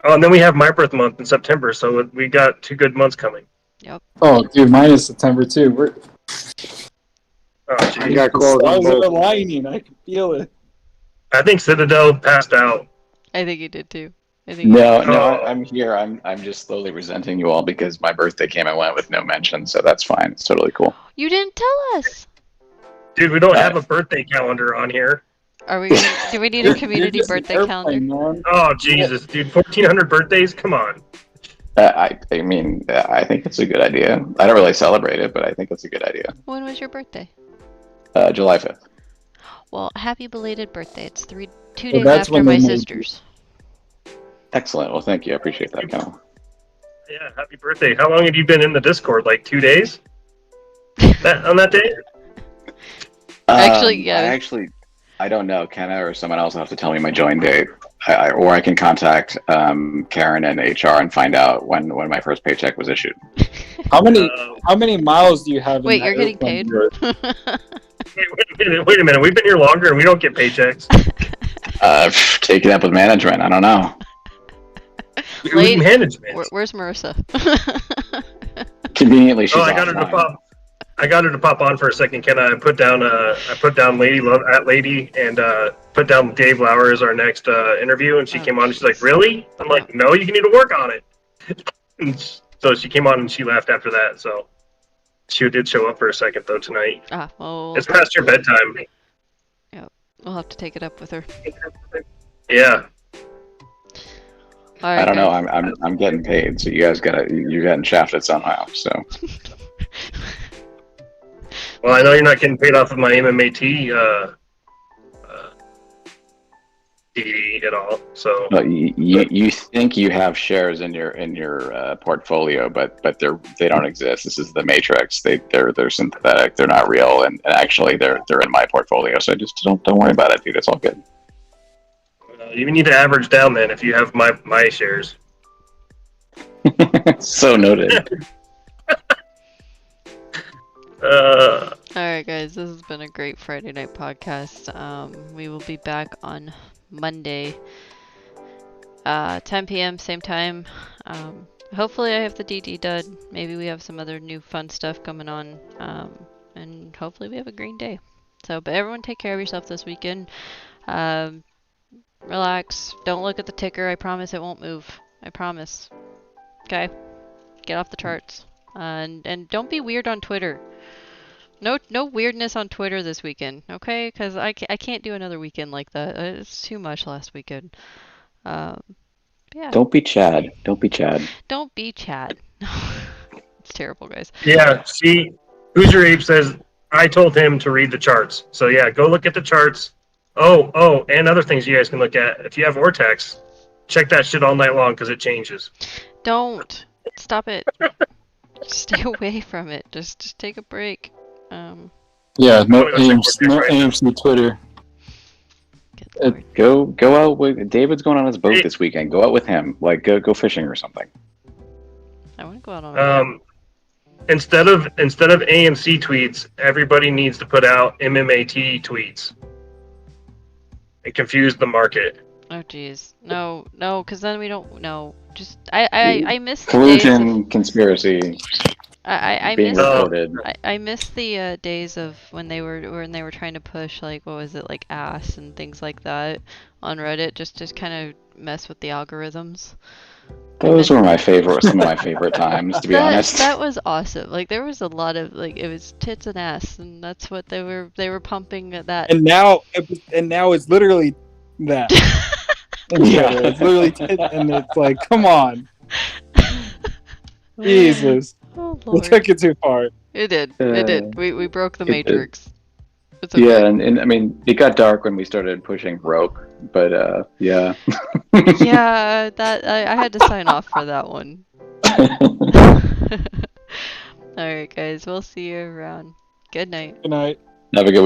Oh, and then we have my birth month in September, so we got 2 good months coming. Yep. Oh, dude, mine is September too. Oh, geez. I got calls on I was both. aligning. I can feel it. I think Citadel passed out. I think he did too. No, I'm here. I'm just slowly resenting you all because my birthday came and went with no mention, so that's fine. It's totally cool. You didn't tell us. Dude, we don't have a birthday calendar on here. Are we? Do we need a community birthday calendar? Oh Jesus, dude! 1,400 birthdays? Come on. I mean, I think it's a good idea. I don't really celebrate it, but I think it's a good idea. When was your birthday? July 5th. Well, happy belated birthday. It's 2 days after my sister's. Excellent. Well, thank you. I appreciate that, Cal. Yeah, happy birthday. How long have you been in the Discord? Like 2 days? On that day? Actually, yeah. I don't know. Kenna or someone else will have to tell me my join date. Or I can contact Karen and HR and find out when my first paycheck was issued. How many miles do you have? Wait, you're getting paid? Wait a minute. We've been here longer and we don't get paychecks. Take it up with management. I don't know. Lady, management. Where's Marissa? Conveniently, she's I got her to pop on for a second. Can I put down Lady Love at Lady and put down Dave Lauer as our next interview? And she came on and she's like, "Really?" I'm like, "No, you need to work on it." And So she came on and she left after that. So she did show up for a second though tonight. Well, It's past her bedtime. we'll have to take it up with her. Yeah. All right, I don't know. guys. I'm getting paid, so you're getting shafted somehow. So Well, I know you're not getting paid off of my MMAT DD at all. So no, you think you have shares in your portfolio, but they don't exist. This is the Matrix. They're synthetic. They're not real, and actually they're in my portfolio. So just don't worry about it, dude. It's all good. you need to average down then if you have my shares. So noted. All right, guys. This has been a great Friday night podcast. We will be back on Monday, 10 p.m. same time. Hopefully I have the DD done. Maybe we have some other new fun stuff coming on. And hopefully we have a green day. So, but everyone take care of yourself this weekend. Relax. Don't look at the ticker. I promise it won't move. I promise. Okay? Get off the charts. And don't be weird on Twitter. No weirdness on Twitter this weekend, okay? Because I can't do another weekend like that. It's too much last weekend. Yeah. Don't be Chad. Don't be Chad. Don't be Chad. It's terrible, guys. Yeah. See, Hoosier Ape says I told him to read the charts. So yeah, go look at the charts. Oh, and other things you guys can look at. If you have Vortex, check that shit all night long because it changes. Don't. Stop it. Stay away from it. Just take a break. Yeah, no I'm gonna AMC, no AMC Twitter. Go out with David's going on his boat this weekend. Go out with him. Like go fishing or something. I want to go out on Instead of AMC tweets, everybody needs to put out MMAT tweets. It confused the market. Oh jeez. No, because then we don't know. Just I miss the days Collusion, conspiracy. I being miss recorded. I miss the days of when they were trying to push like what was it like ass and things like that on Reddit just kind of mess with the algorithms. Those were some of my favorite times, to be honest. That was awesome. Like there was a lot of like it was tits and ass and that's what they were pumping at that. And now it's literally that. Yeah. It's literally and it's like, come on. Jesus. Oh, We Lord. took it too far. It did. It did. We broke the it did. matrix. It's okay. Yeah, and I mean, it got dark when we started pushing rope, but yeah. Yeah, that I had to sign off for that one. All right, guys. We'll see you around. Good night. Good night. Have a good